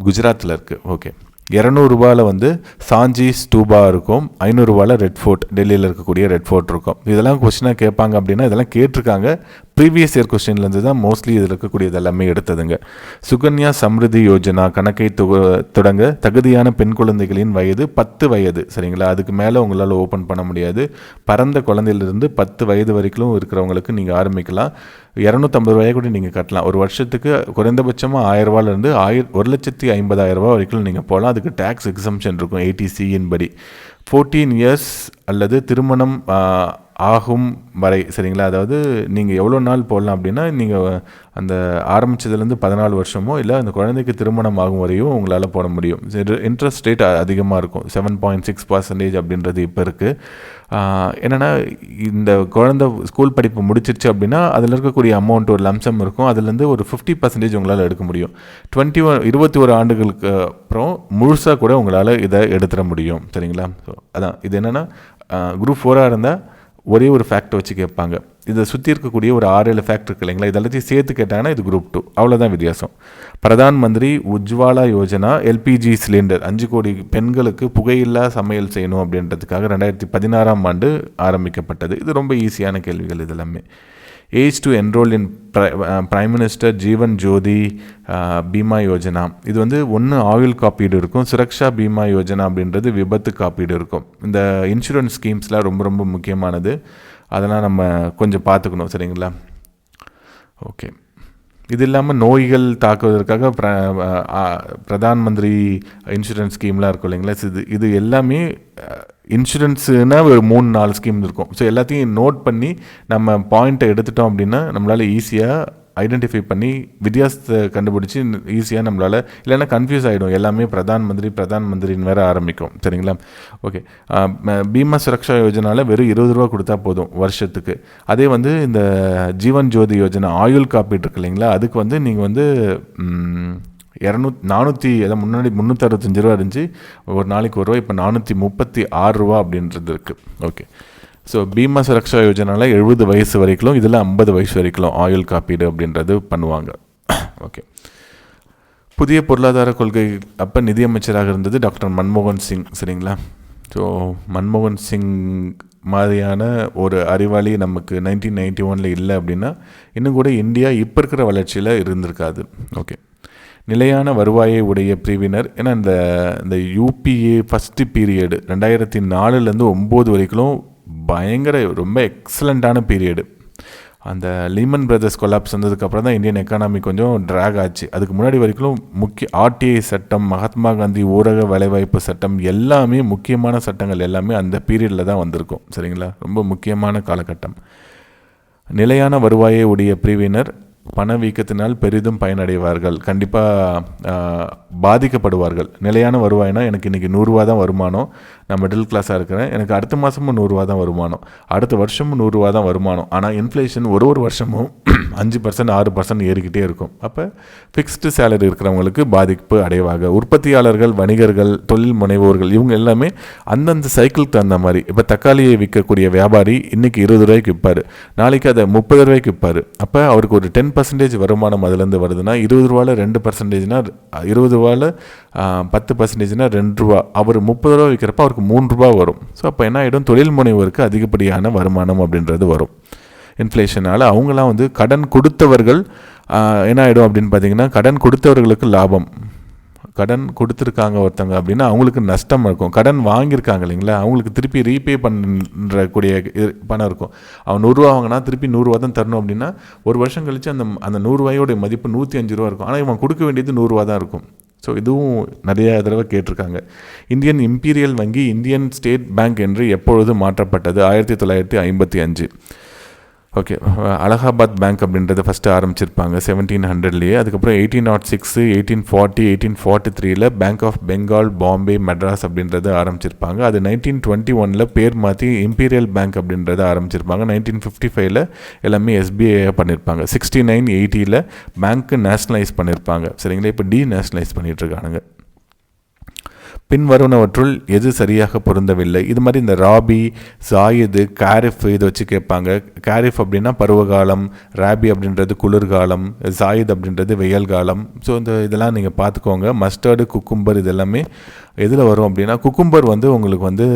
குஜராத்தில் இருக்குது. ஓகே. 200 ரூபாயில் வந்து சாஞ்சி ஸ்டூபா இருக்கும். 500 ரூபாயில் ரெட் ஃபோர்ட், டெல்லியில் இருக்கக்கூடிய ரெட் ஃபோர்ட் இருக்கும். இதெல்லாம் கொஸ்டினாக கேட்பாங்க அப்படின்னா இதெல்லாம் கேட்டிருக்காங்க. ப்ரீவியஸ் இயர் கொஸ்டின்லேருந்து தான் மோஸ்ட்லி இதில் இருக்கக்கூடியது எல்லாமே எடுத்ததுங்க. சுகன்யா சம்ருதி யோஜனா கணக்கை தொடங்க தகுதியான பெண் குழந்தைகளின் வயது 10 வயது, சரிங்களா. அதுக்கு மேலே உங்களால் ஓப்பன் பண்ண முடியாது. பறந்த குழந்தையிலிருந்து 10 வயது வரைக்கும் இருக்கிறவங்களுக்கு நீங்கள் ஆரம்பிக்கலாம். 250 ரூபாயை கூட நீங்கள் கட்டலாம். ஒரு வருஷத்துக்கு குறைந்தபட்சமாக 1000 ரூபாயிலிருந்து 1,50,000 ரூபா வரைக்கும் நீங்கள் போகலாம். அதுக்கு டேக்ஸ் எக்ஸம்ஷன் இருக்கும் 80C படி. 14 இயர்ஸ் அல்லது திருமணம் ஆகும் வரை சரிங்களா, அதாவது நீங்கள் எவ்வளோ நாள் போடலாம் அப்படின்னா, நீங்கள் அந்த ஆரம்பித்ததுலேருந்து 14 வருஷமோ இல்லை அந்த குழந்தைக்கு திருமணம் ஆகும் வரையும் உங்களால் போட முடியும். இன்ட்ரெஸ்ட் ரேட் அதிகமாக இருக்கும், 7.6% அப்படின்றது இப்போ இருக்குது. என்னென்னா இந்த குழந்தை ஸ்கூல் படிப்பு முடிச்சிருச்சு அப்படின்னா அதில் இருக்கக்கூடிய அமௌண்ட் ஒரு லம்சம் இருக்கும், அதுலேருந்து ஒரு 50% உங்களால் எடுக்க முடியும். 21 ஆண்டுகளுக்கு அப்புறம் முழுசாக கூட உங்களால் இதை எடுத்துட முடியும் சரிங்களா. ஸோ அதான் இது என்னென்னா குரூப் 4 இருந்தால் ஒரே ஒரு ஃபேக்ட் வச்சு கேட்பாங்க. இதை சுற்றி இருக்கக்கூடிய ஒரு 6-7 ஃபேக்ட் இருக்குது இல்லைங்களா, இதெல்லாத்தையும் சேர்த்து கேட்டாங்கன்னா இது குரூப் 2, அவ்வளோதான் வித்தியாசம். பிரதான் மந்திரி உஜ்வாலா யோஜனா எல்பிஜி சிலிண்டர் 5 கோடி பெண்களுக்கு புகையில்லா சமையல் செய்யணும் அப்படின்றதுக்காக 2016ஆம் ஆண்டு ஆரம்பிக்கப்பட்டது. இது ரொம்ப ஈஸியான கேள்விகள் இது எல்லாமே. Age to enrol in prime minister Jeevan Jyoti Bima Yojana, இது வந்து ஒன்று ஆயுள் காப்பீடு இருக்கும், சுரக்ஷா பீமா யோஜனா அப்படின்றது விபத்து காப்பீடு இருக்கும். இந்த இன்சூரன்ஸ் ஸ்கீம்ஸ்லாம் ரொம்ப ரொம்ப முக்கியமானது, அதெல்லாம் நம்ம கொஞ்சம் பார்த்துக்கணும் சரிங்களா. ஓகே, இது இல்லாமல் நோய்கள் தாக்குவதற்காக பிரதான் மந்திரி இன்சூரன்ஸ் ஸ்கீம்லாம் இருக்கும் இல்லைங்களா. இது எல்லாமே இன்சூரன்ஸுனால் ஒரு 3-4 ஸ்கீம் இருக்கும். ஸோ எல்லாத்தையும் நோட் பண்ணி நம்ம பாயிண்ட்டை எடுத்துட்டோம் அப்படின்னா நம்மளால் ஈஸியாக ஐடென்டிஃபை பண்ணி வித்தியாசத்தை கண்டுபிடிச்சி ஈஸியாக நம்மளால், இல்லைன்னா கன்ஃபியூஸ் ஆகிடும், எல்லாமே பிரதான் மந்திரின்னு வேறு ஆரம்பிக்கும் சரிங்களா. ஓகே, பீமா சுரக்ஷா யோஜனாவில் வெறும் 20 ரூபா கொடுத்தா போதும் வருஷத்துக்கு. அதே வந்து இந்த ஜீவன் ஜோதி யோஜனா ஆயுள் காப்பீடு இருக்கு இல்லைங்களா, அதுக்கு வந்து நீங்கள் வந்து 365 ரூபா இருந்துச்சு, ஒரு நாளைக்கு ஒரு ரூபா, இப்போ 436 ரூபா அப்படின்றது இருக்குது. ஓகே, ஸோ பீமா சுரக்ஷா யோஜனாவில் 70 வயசு வரைக்கும், இதில் 50 வயசு வரைக்கும் ஆயுள் காப்பீடு அப்படின்றது பண்ணுவாங்க. ஓகே, புதிய பொருளாதார கொள்கை அப்போ நிதியமைச்சராக இருந்தது டாக்டர் மன்மோகன் சிங் சரிங்களா. ஸோ மன்மோகன் சிங் மாதிரியான ஒரு அறிவாளி நமக்கு 1991 இல்லை அப்படின்னா இன்னும் கூட இந்தியா இப்போ இருக்கிற வளர்ச்சியில் இருந்திருக்காது. ஓகே, நிலையான வருவாயை உடைய பிரிவினர், ஏன்னா இந்த யூபிஏ ஃபஸ்ட்டு பீரியடு 2004லேருந்து 9 வரைக்கும் பயங்கர ரொம்ப எக்ஸலண்ட்டான பீரியடு. அந்த லீமன் பிரதர்ஸ் கொலாப்ஸ் வந்ததுக்கப்புறம் தான் இந்தியன் எக்கானமி கொஞ்சம் ட்ராக் ஆச்சு. அதுக்கு முன்னாடி வரைக்கும் முக்கிய ஆர்டிஐ சட்டம், மகாத்மா காந்தி ஊரக வேலைவாய்ப்பு சட்டம், எல்லாமே முக்கியமான சட்டங்கள் எல்லாமே அந்த பீரியடில் தான் வந்திருக்கும் சரிங்களா. ரொம்ப முக்கியமான காலகட்டம். நிலையான வருவாயை உடைய பிரிவினர் பணவீக்கத்தினால் பெரிதும் பயனடைவார்கள், கண்டிப்பாக பாதிக்கப்படுவார்கள். நிலையான வருவாய்னா எனக்கு இன்றைக்கி 100 ரூபா தான் வருமானம், நான் மிடில் கிளாஸாக இருக்கிறேன், எனக்கு அடுத்த மாதமும் 100 ரூபா தான் வருமானம், அடுத்த வருஷமும் 100 ரூபா தான் வருமானம். ஆனால் இன்ஃப்ளேஷன் ஒரு வருஷமும் 5% 6% ஏறிக்கிட்டே இருக்கும். அப்போ ஃபிக்ஸ்டு சேலரி இருக்கிறவங்களுக்கு பாதிப்பு அடைவாங்க. உற்பத்தியாளர்கள், வணிகர்கள், தொழில் முனைவோர்கள், இவங்க எல்லாமே அந்தந்த சைக்கிளுக்கு தகுந்த மாதிரி. இப்போ தக்காளியை விற்கக்கூடிய வியாபாரி இன்றைக்கி 20 ரூபாய்க்கு விற்பார், நாளைக்கு அதை 30 ரூபாய்க்கு விற்பார். அப்போ அவருக்கு ஒரு 10% வருமானம் அதுலேருந்து வருதுன்னா 20 ரூபாவில் 2%னா 20 ரூபாவில் 10%னா 2 ரூபா. அவர் 30 ரூபா விற்கிறப்ப அவருக்கு 3 ரூபா வரும். ஸோ அப்போ என்ன ஆகிடும், தொழில் முனைவோருக்கு அதிகப்படியான வருமானம் அப்படின்றது வரும். இன்ஃப்ளேஷனால் அவங்களாம் வந்து கடன் கொடுத்தவர்கள் என்ன ஆகிடும் அப்படின்னு பார்த்தீங்கன்னா, கடன் கொடுத்தவர்களுக்கு லாபம், கடன் கொடுத்துருக்காங்க ஒருத்தங்க அப்படின்னா அவங்களுக்கு நஷ்டம் இருக்கும். கடன் வாங்கியிருக்காங்க இல்லைங்களா, அவங்களுக்கு திருப்பி ரீபே பண்ணுறக்கூடிய பணம் இருக்கும். அவன் 100 ரூபா வாங்கினா திருப்பி 100 ரூபா தான் தரணும் அப்படின்னா ஒரு வருஷம் கழித்து அந்த 100 ரூபாயோடைய மதிப்பு 105 ரூபா இருக்கும். ஆனால் இவன் கொடுக்க வேண்டியது 100 ரூபா தான் இருக்கும். ஸோ இதுவும் நிறைய தடவை கேட்டிருக்காங்க. இந்தியன் இம்பீரியல் வங்கி இந்தியன் ஸ்டேட் பேங்க் என்று எப்பொழுது மாற்றப்பட்டது? 1955. ஓகே, அலகாபாத் பேங்க் அப்படின்றத ஃபஸ்ட்டு ஆரம்பிச்சிருப்பாங்க 1700லேயே. அதுக்கப்புறம் 1806, 1840, 1843 பேங்க் ஆஃப் பெங்கால், பாம்பே, மெட்ராஸ் அப்படின்றத ஆரம்பிச்சிருப்பாங்க. அது 1921 பேர் மாற்றி இம்பீரியல் பேங்க் அப்படின்றத ஆரம்பிச்சிருப்பாங்க. 1955 எல்லாமே எஸ்பிஐ பண்ணியிருப்பாங்க. 69, 80 பேங்க்கு நேஷ்னலைஸ் பண்ணியிருப்பாங்க சரிங்களா. இப்போ டீநேஷ்னலைஸ் பண்ணிகிட்ருக்கானுங்க. பின்வருவனவற்றுள் எது சரியாக பொருந்தவில்லை? இது மாதிரி இந்த ராபி, ஜாயிது, காரிஃப் இதை வச்சு கேட்பாங்க. காரிஃப் அப்படின்னா பருவகாலம், ராபி அப்படின்றது குளிர்காலம், ஜாயித் அப்படின்றது வெயில் காலம். ஸோ இதெல்லாம் நீங்கள் பார்த்துக்கோங்க. மஸ்டர்டு, குக்கும்பர் இது எல்லாமே எதில் வரும் அப்படின்னா, குக்கும்பர் வந்து உங்களுக்கு வந்து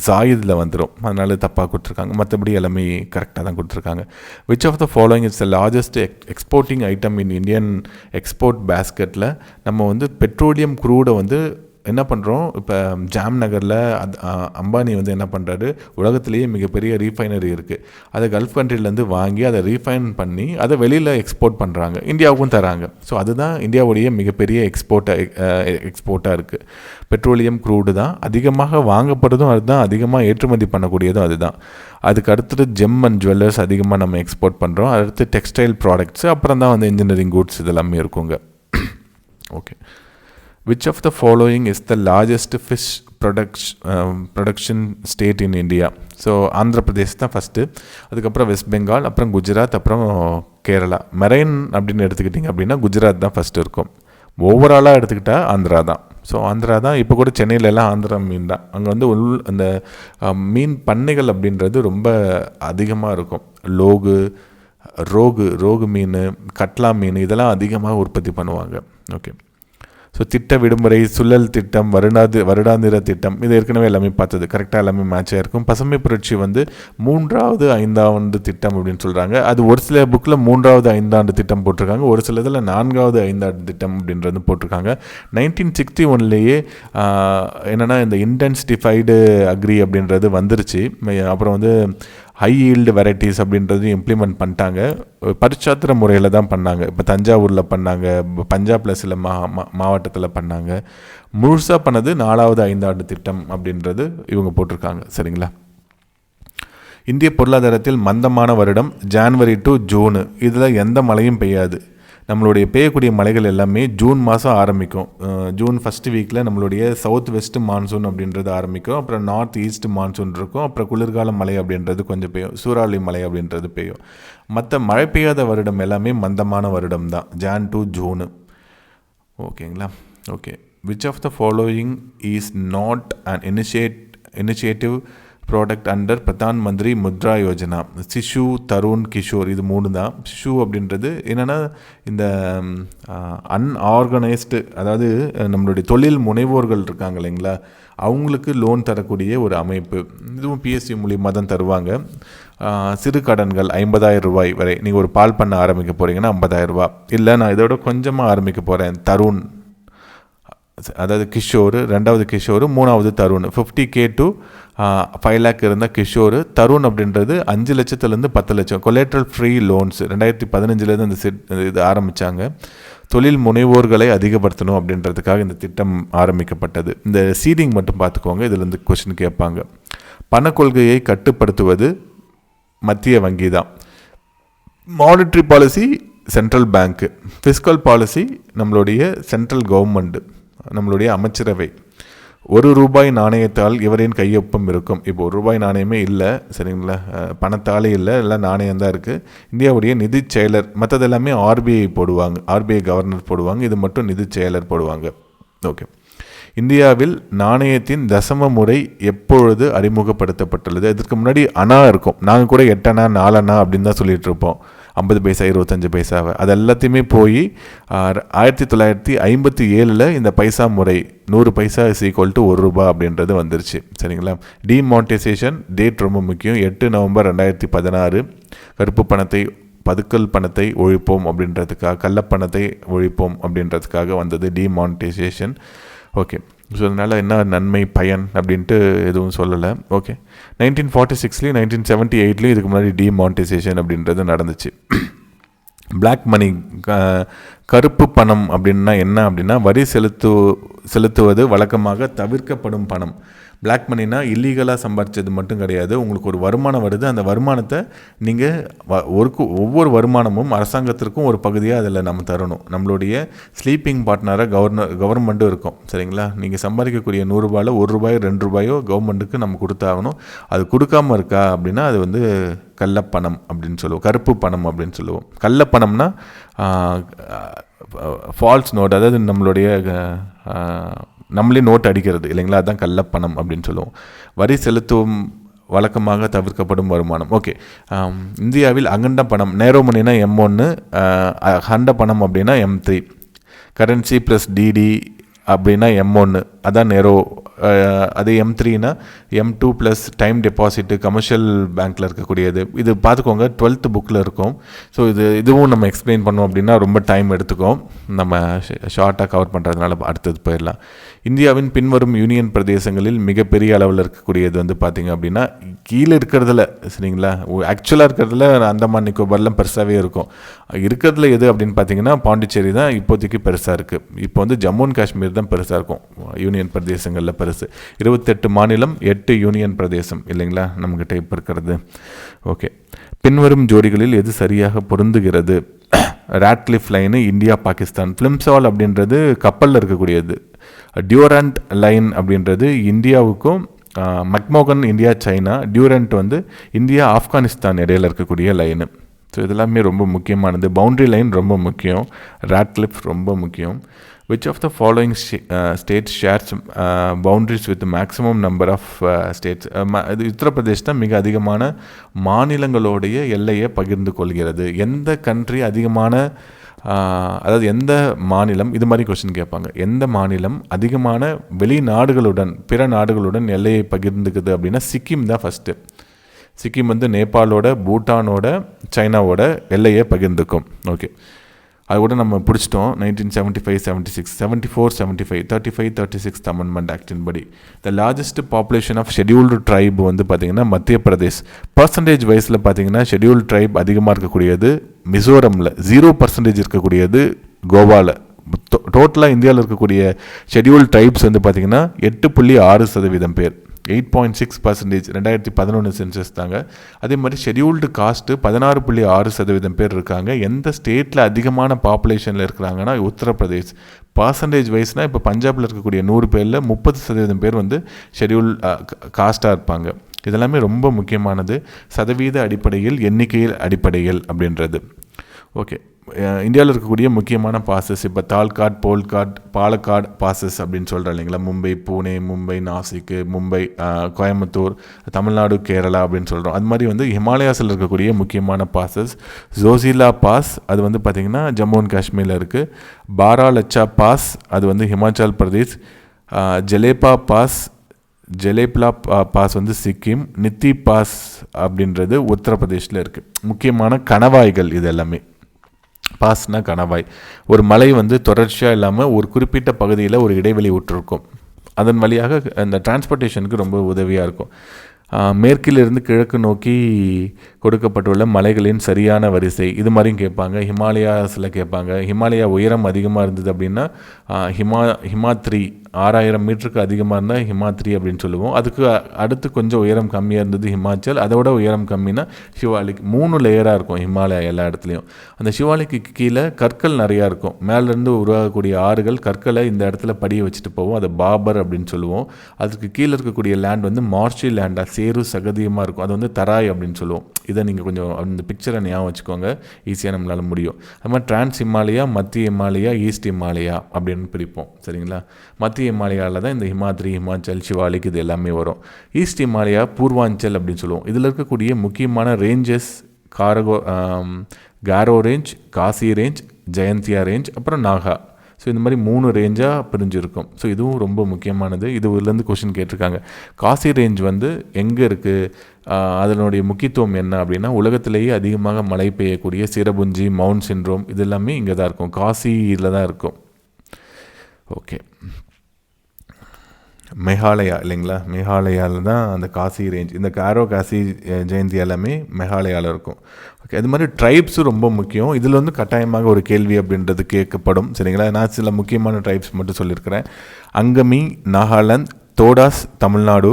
ஜாயிதில் வந்துடும், அதனால தப்பாக கொடுத்துருக்காங்க. மற்றபடி எல்லாமே கரெக்டாக தான் கொடுத்துருக்காங்க. Which of the following is the largest exporting item in Indian export பேஸ்கெட்டில் நம்ம வந்து பெட்ரோலியம் க்ரூடை வந்து என்ன பண்ணுறோம், இப்போ ஜாம் நகரில் அம்பானி வந்து என்ன பண்ணுறாரு, உலகத்திலேயே மிகப்பெரிய ரீஃபைனரி இருக்குது, அதை கல்ஃப் கண்ட்ரிலேருந்து வாங்கி அதை ரீஃபைன் பண்ணி அதை வெளியில் எக்ஸ்போர்ட் பண்ணுறாங்க, இந்தியாவுக்கும் தராங்க. ஸோ அதுதான் இந்தியாவுடைய மிகப்பெரிய எக்ஸ்போர்ட்டாக இருக்குது. பெட்ரோலியம் க்ரூடு தான் அதிகமாக வாங்கப்படுறதும், அதுதான் அதிகமாக ஏற்றுமதி பண்ணக்கூடியதும் அதுதான். அதுக்கு அடுத்தது ஜெம் அண்ட் ஜுவல்லர்ஸ் அதிகமாக நம்ம எக்ஸ்போர்ட் பண்ணுறோம். அடுத்து டெக்ஸ்டைல் ப்ராடக்ட்ஸு, அப்புறம் தான் வந்து இன்ஜினியரிங் குட்ஸ் இதெல்லாமே இருக்குங்க. Okay, which of the following is the largest fish production state in India? So Andhra Pradesh தான் ஃபஸ்ட்டு, அதுக்கப்புறம் வெஸ்ட் பெங்கால், அப்புறம் குஜராத், அப்புறம் கேரளா. மெரைன் அப்படின்னு எடுத்துக்கிட்டிங்க அப்படின்னா குஜராத் தான் ஃபஸ்ட்டு இருக்கும். ஓவராலாக எடுத்துக்கிட்டால் ஆந்திரா தான். ஸோ ஆந்திரா தான். இப்போ கூட சென்னையிலலாம் ஆந்திரா மீன் தான். அங்கே வந்து அந்த மீன் பண்ணைகள் அப்படின்றது ரொம்ப அதிகமாக இருக்கும். ரோகு மீன், கட்லா மீன் இதெல்லாம் அதிகமாக உற்பத்தி பண்ணுவாங்க. ஓகே, ஸோ திட்ட விடுமுறை, சுழல் திட்டம், வருடாந்திர திட்டம், இது ஏற்கனவே எல்லாமே பார்த்தது, கரெக்டாக எல்லாமே மேட்ச் ஆகிருக்கும். பசுமை புரட்சி வந்து 3வது 5ஆண்டு திட்டம் அப்படின்னு சொல்கிறாங்க. அது ஒரு சில புக்கில் 3வது 5ஆண்டு திட்டம் போட்டிருக்காங்க, ஒரு சில இதில் 4வது 5ஆண்டு திட்டம் அப்படின்றது போட்டிருக்காங்க. 1961லேயே என்னென்னா இந்த இன்டென்சிஃபைடு அக்ரி அப்படின்றது வந்துருச்சு. அப்புறம் வந்து ஹை ஈல்டு வெரைட்டிஸ் அப்படின்றது இம்ப்ளிமெண்ட் பண்ணிட்டாங்க. பரிச்சாத்திர முறையில் தான் பண்ணாங்க. இப்போ தஞ்சாவூரில் பண்ணாங்க, பஞ்சாபில் சில மாவட்டத்தில் பண்ணாங்க. முழுசாக பண்ணது 4வது 5ஆண்டு திட்டம் அப்படின்றது இவங்க போட்டிருக்காங்க. சரிங்களா? இந்திய பொருளாதாரத்தில் மந்தமான வருடம் ஜான்வரி டு ஜூனு. இதில் எந்த மழையும் பெய்யாது. நம்மளுடைய பெய்யக்கூடிய மழைகள் எல்லாமே ஜூன் மாதம் ஆரம்பிக்கும். ஜூன் ஃபஸ்ட்டு வீக்கில் நம்மளுடைய சவுத் வெஸ்ட் மான்சூன் அப்படின்றது ஆரம்பிக்கும். அப்புறம் நார்த் ஈஸ்ட் மான்சூன் இருக்கும். அப்புறம் குளிர்கால மழை அப்படின்றது கொஞ்சம் பெய்யும். சூறாவளி மழை அப்படின்றது பெய்யும். மற்ற மழை பெய்யாத வருடம் எல்லாமே மந்தமான வருடம் தான், ஜான் டு ஜூனு. ஓகேங்களா? Okay, which of the following is not an initiative product under Pradhan Mantri Mudra Yojana? சிசு, தருண், கிஷோர், இது 3 தான். சிசு அப்படின்றது என்னென்னா இந்த அன்ஆர்கனைஸ்டு, அதாவது நம்மளுடைய தொழில் முனைவோர்கள் இருக்காங்க இல்லைங்களா, அவங்களுக்கு லோன் தரக்கூடிய ஒரு அமைப்பு. இதுவும் பிஎஸ்சி மூலியமாக தான் தருவாங்க. சிறு கடன்கள் 50,000 ரூபாய் வரை. நீங்கள் ஒரு பால் பண்ண ஆரம்பிக்க போகிறீங்கன்னா 50,000 ரூபா. இல்லை நான் இதோட கொஞ்சமாக ஆரம்பிக்க போகிறேன், தருண், அதாவது கிஷோர், 2வது கிஷோர், 3வது தருண். 50K to 5 lakh இருந்தால் கிஷோர். தருண் அப்படின்றது 5 லட்சத்துலேருந்து 10 லட்சம் கொலேட்ரல் ஃப்ரீ லோன்ஸ். 2015 இந்த இது ஆரம்பித்தாங்க. தொழில் முனைவோர்களை அதிகப்படுத்தணும் அப்படின்றதுக்காக இந்த திட்டம் ஆரம்பிக்கப்பட்டது. இந்த சீடிங் மட்டும் பார்த்துக்கோங்க, இதுலேருந்து கொஸ்டின் கேட்பாங்க. பணக்கொள்கையை கட்டுப்படுத்துவது மத்திய வங்கி தான். மானிட்ரி பாலிசி சென்ட்ரல் பேங்க்கு. ஃபிஸ்கல் பாலிசி நம்மளுடைய சென்ட்ரல் கவர்மெண்ட்டு, நம்மளுடைய அமைச்சரவை. 1 ரூபாய் நாணயத்தால் இவரின் கையொப்பம் இருக்கும். இப்போ 1 ரூபாய் நாணயமே இல்லை, சரிங்களா, பணத்தாலே இல்லை, எல்லாம் நாணயம் தான் இருக்குது. இந்தியாவுடைய நிதி செயலர். மற்றது எல்லாமே ஆர்பிஐ போடுவாங்க, ஆர்பிஐ கவர்னர் போடுவாங்க, இது மட்டும் நிதி செயலர் போடுவாங்க. ஓகே, இந்தியாவில் நாணயத்தின் தசம முறை எப்பொழுது அறிமுகப்படுத்தப்பட்டுள்ளது? இதற்கு முன்னாடி அணா இருக்கும். நாங்கள் கூட 8 அணா 4 அணா அப்படின்னு தான் சொல்லிட்டு இருப்போம். 50 பைசா 25 பைசாவை அது எல்லாத்தையுமே போய் 1957 இந்த பைசா முறை 100 பைசா இஸ் ஈக்குவல் டு 1 ரூபா அப்படின்றது வந்துருச்சு. சரிங்களா? டிமானிட்டைசேஷன் டேட் ரொம்ப முக்கியம். 8 நவம்பர் 2016. கருப்பு பணத்தை, பதுக்கல் பணத்தை ஒழிப்போம் அப்படின்றதுக்காக, கள்ளப்பணத்தை ஒழிப்போம் அப்படின்றதுக்காக வந்தது டிமானிட்டைசேஷன். ஓகே, ஸோ அதனால் என்ன நன்மை பயன் அப்படின்ட்டு எதுவும் சொல்லலை. ஓகே, 1946 1978 இதுக்கு முன்னாடி டிமானிட்டைசேஷன் அப்படின்றது நடந்துச்சு. பிளாக் மணி, கருப்பு பணம் அப்படின்னா என்ன அப்படின்னா வரி செலுத்துவது வழக்கமாக தவிர்க்கப்படும் பணம். பிளாக் மணினா இல்லீகலாக சம்பாதிச்சது மட்டும் கிடையாது. உங்களுக்கு ஒரு வருமானம் வருது, அந்த வருமானத்தை நீங்கள் ஒவ்வொரு வருமானமும் அரசாங்கத்திற்கும் ஒரு பகுதியாக அதில் நம்ம தரணும். நம்மளுடைய ஸ்லீப்பிங் பார்ட்னராக கவர்மெண்ட்டும் இருக்கும். சரிங்களா? நீங்கள் சம்பாதிக்கக்கூடிய 100 ரூபாயில் 1 ரூபாயோ 2 ரூபாயோ கவர்மெண்ட்டுக்கு நம்ம கொடுத்தாகணும். அது கொடுக்காமல் இருக்கா அப்படின்னா அது வந்து கள்ளப்பணம் அப்படின்னு சொல்லுவோம், கருப்பு பணம் அப்படின்னு சொல்லுவோம். கள்ளப்பணம்னா ஃபால்ஸ் நோட், அதாவது நம்மளே நோட் அடிக்கிறது இல்லைங்களா, அதுதான் கள்ளப்பணம் அப்படின்னு சொல்லுவோம். வரி செலுத்தும் வழக்கமாக தவிர்க்கப்படும் வருமானம். ஓகே, இந்தியாவில் அகண்ட பணம், நேரோ மணினா M1, அகண்ட பணம் அப்படின்னா M3, கரன்சி ப்ளஸ் டிடி அப்படின்னா M1, அதான் நேரோ. அது M3னா M2 plus time deposit commercial பேங்க்கில் இருக்கக்கூடியது. இது பார்த்துக்கோங்க, 12th புக்கில் இருக்கும். ஸோ இதுவும் நம்ம எக்ஸ்பிளைன் பண்ணோம் அப்படின்னா ரொம்ப டைம் எடுத்துக்கும். நம்ம ஷார்ட்டாக கவர் பண்ணுறதுனால அடுத்தது போயிடலாம். இந்தியாவின் பின்வரும் யூனியன் பிரதேசங்களில் மிகப்பெரிய அளவில் இருக்கக்கூடியது வந்து பார்த்திங்க அப்படின்னா கீழே இருக்கிறதுல சரிங்களா, ஆக்சுவலாக இருக்கிறதுல அந்தமான் நிக்கோபார்லாம் பெருசாகவே இருக்கும். இருக்கிறதுல எது அப்படின்னு பார்த்தீங்கன்னா பாண்டிச்சேரி தான் இப்போதைக்கு பெருசாக இருக்குது. இப்போ வந்து ஜம்மு அண்ட் காஷ்மீர் தான் பெருசாக இருக்கும் யூனியன் பிரதேசங்களில் பெருசு. 28 மாநிலம் 8 யூனியன் பிரதேசம் இல்லைங்களா நம்மக்கிட்ட இப்போ இருக்கிறது. ஓகே, பின்வரும் ஜோடிகளில் எது சரியாக பொருந்துகிறது? Radcliffe line India Pakistan. Plimsoll அப்படின்றது கப்பலில் இருக்கக்கூடியது. டியூரண்ட் லைன் அப்படின்றது இந்தியாவுக்கும், மக்மோகன் இந்தியா சைனா, டியூரண்ட் வந்து இந்தியா ஆப்கானிஸ்தான் இடையில் இருக்கக்கூடிய லைனு. ஸோ இதெல்லாமே ரொம்ப முக்கியமானது. பவுண்ட்ரி லைன் ரொம்ப முக்கியம், ராட்க்ளிஃப் ரொம்ப முக்கியம். Which of the following states shares boundaries with maximum number of states? இது உத்தரப்பிரதேஷ் தான் மிக அதிகமான மாநிலங்களுடைய எல்லையை பகிர்ந்து கொள்கிறது. எந்த கண்ட்ரி அதிகமான, அதாவது எந்த மாநிலம், இது மாதிரி கொஸ்டின் கேட்பாங்க, எந்த மாநிலம் அதிகமான வெளிநாடுகளுடன் பிற நாடுகளுடன் எல்லையை பகிர்ந்துக்குது அப்படின்னா சிக்கிம் தான் ஃபஸ்ட்டு. சிக்கிம் வந்து நேபாளோட, பூட்டானோட, சைனாவோட எல்லையை பகிர்ந்துக்கும். ஓகே, அது கூட நம்ம பிடிச்சிட்டோம். 1975, 76, 74, 75, 35, 36 அமெண்ட்மெண்ட் ஆக்டின் படி. The largest population of scheduled tribe வந்து பார்த்திங்கன்னா மத்திய பிரதேஷ். பர்சன்டேஜ் வைஸில் பார்த்திங்கன்னா ஷெட்யூல்டு ட்ரைப் அதிகமாக இருக்கக்கூடியது மிசோரமில், 0% இருக்கக்கூடியது கோவாவில். டோட்டலாக இந்தியாவில் இருக்கக்கூடிய ஷெட்யூல்டு ட்ரைப்ஸ் வந்து பார்த்திங்கன்னா 8.6% பேர், 8.6% 2011 சென்சஸ் தாங்க. அதே மாதிரி ஷெட்யூல்டு காஸ்ட்டு 16.6% பேர் இருக்காங்க. எந்த ஸ்டேட்டில் அதிகமான பாப்புலேஷனில் இருக்கிறாங்கன்னா உத்தரப்பிரதேஷ். பர்சன்டேஜ் வைஸ்னால் இப்போ பஞ்சாபில் இருக்கக்கூடிய 100 பேரில் 30% பேர் வந்து ஷெட்யூல் காஸ்ட்டாக இருப்பாங்க. இதெல்லாமே ரொம்ப முக்கியமானது. சதவீத அடிப்படையில், எண்ணிக்கையில் அடிப்படையில் அப்படின்றது. ஓகே, இந்தியாவில் இருக்கக்கூடிய முக்கியமான பாசஸ் இப்போ தால்காட், போல்காட், பாலக்காட் பாசஸ் அப்படின்னு சொல்கிறோம் இல்லைங்களா. மும்பை, பூனே, மும்பை, நாசிக்கு, மும்பை, கோயம்புத்தூர், தமிழ்நாடு, கேரளா அப்படின்னு சொல்கிறோம். அது மாதிரி வந்து ஹிமாலயாஸில் இருக்கக்கூடிய முக்கியமான பாசஸ். ஜோசிலா பாஸ், அது வந்து பார்த்திங்கன்னா ஜம்மு அண்ட் காஷ்மீரில் இருக்குது. பாராலச்சா பாஸ், அது வந்து ஹிமாச்சல் பிரதேஷ். ஜலேபா பாஸ், ஜலேப்லா பாஸ் வந்து சிக்கிம். நித்தி பாஸ் அப்படின்றது உத்தரப்பிரதேஷில் இருக்குது. முக்கியமான கணவாய்கள் இது எல்லாமே. பாஸ்னா கணவாய், ஒரு மலை வந்து தொடர்ச்சியாக இல்லாமல் ஒரு குறிப்பிட்ட பகுதியில் ஒரு இடைவெளி விட்டுருக்கும். அதன் வழியாக அந்த டிரான்ஸ்போர்ட்டேஷனுக்கு ரொம்ப உதவியாக இருக்கும். மேற்கிலிருந்து கிழக்கு நோக்கி கொடுக்கப்பட்டுள்ள மலைகளின் சரியான வரிசை, இது மாதிரியும் கேட்பாங்க. ஹிமாலயாஸில் கேட்பாங்க. ஹிமாலயா உயரம் அதிகமாக இருந்தது அப்படின்னா ஹிமாத்ரி, 6000 மீட்டருக்கு அதிகமாக இருந்தால் ஹிமாத்ரி அப்படின்னு சொல்லுவோம். அதுக்கு அடுத்து கொஞ்சம் உயரம் கம்மியாக இருந்தது ஹிமாச்சல். அதோட உயரம் கம்மினா சிவாலிக். 3 லேயராக இருக்கும் ஹிமாலயா எல்லா இடத்துலையும். அந்த சிவாலிக்கு கீழே கற்கள் நிறையா இருக்கும். மேலேருந்து உருவாகக்கூடிய ஆறுகள் கற்களை இந்த இடத்துல படிய வச்சுட்டு போவோம். அதை பாபர் அப்படின்னு சொல்லுவோம். அதுக்கு கீழே இருக்கக்கூடிய லேண்ட் வந்து மார்ஷி லேண்டாக, சேரு சகதியமாக இருக்கும். அது வந்து தராய் அப்படின்னு சொல்லுவோம். இதை நீங்கள் கொஞ்சம் அந்த பிக்சரை ஞாபகம் வச்சுக்கோங்க, ஈஸியாக நம்மளால் முடியும். அது மாதிரி டிரான்ஸ் ஹிமாலயா, மத்திய ஹிமாலயா, ஈஸ்ட் ஹிமாலயா அப்படின்னு பிரிப்போம். சரிங்களா. மத்திய ஹிமாலயாவில் தான் இந்த ஹிமாத்ரி, ஹிமாச்சல், சிவாலிக் இது எல்லாமே வரும். ஈஸ்ட் ஹிமாலயா பூர்வாஞ்சல் அப்படின்னு சொல்லுவோம். இதில் இருக்கக்கூடிய முக்கியமான ranges Garo range, Khasi range, Jaintia range, அப்புறம் நாகா. ஸோ இந்த மாதிரி 3 ரேஞ்சாக பிரிஞ்சிருக்கும். ஸோ இதுவும் ரொம்ப முக்கியமானது. இதுலேருந்து கொஷின் கேட்டிருக்காங்க. காசி ரேஞ்ச் வந்து எங்கே இருக்குது, அதனுடைய முக்கியத்துவம் என்ன அப்படின்னா உலகத்திலேயே அதிகமாக மழை பெய்யக்கூடிய சிரபுஞ்சி, மவுண்ட் சிண்ட்ரோம் இது எல்லாமே இங்கே தான் இருக்கும், காசியில் தான் இருக்கும். ஓகே, மேகாலயா இல்லைங்களா, மேகாலயாவில் தான் அந்த காசி ரேஞ்ச், இந்த காரோ, காசி, ஜெயந்தி எல்லாமே மேகாலயாவில் இருக்கும். ஓகே, அது மாதிரி ட்ரைப்ஸும் ரொம்ப முக்கியம். இதில் வந்து கட்டாயமாக ஒரு கேள்வி அப்படின்றது கேட்கப்படும். சரிங்களா. நான் சில முக்கியமான ட்ரைப்ஸ் மட்டும் சொல்லியிருக்கிறேன். அங்கமி நாகாலாந்து, தோடாஸ் தமிழ்நாடு,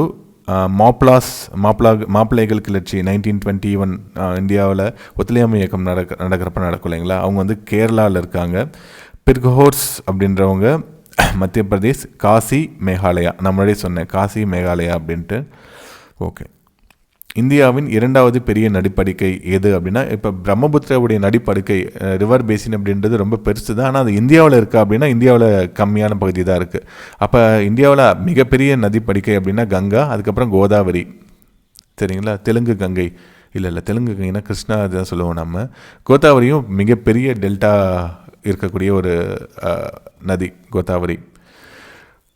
மாப்பிள்ளைகள் கிளர்ச்சி 1921 இந்தியாவில் ஒத்துழையாமை இயக்கம் நடக்கிறப்ப நடக்கும் இல்லைங்களா. அவங்க வந்து கேரளாவில் இருக்காங்க. பிர்கஹோர்ஸ் அப்படின்றவங்க மத்திய பிரதேஷ். காசி மேகாலயா, நான் முன்னாடியே சொன்னேன் காசி மேகாலயா அப்படின்ட்டு. ஓகே, இந்தியாவின் 2வது பெரிய நதிப்படுக்கை எது அப்படின்னா, இப்போ பிரம்மபுத்திராவுடைய நதிப்படுக்கை ரிவர் பேசின் அப்படின்றது ரொம்ப பெருசு தான். ஆனால் அது இந்தியாவில் இருக்கா அப்படின்னா இந்தியாவில் கம்மியான பகுதி தான் இருக்குது. அப்போ இந்தியாவில் மிகப்பெரிய நதிப்படுக்கை அப்படின்னா கங்கா, அதுக்கப்புறம் கோதாவரி. சரிங்களா. தெலுங்கு கங்கை இல்லை தெலுங்கு கங்கைனா கிருஷ்ணா தான் சொல்லுவோம் நம்ம. கோதாவரியும் மிகப்பெரிய டெல்டா இருக்கக்கூடிய ஒரு நதி கோதாவரி.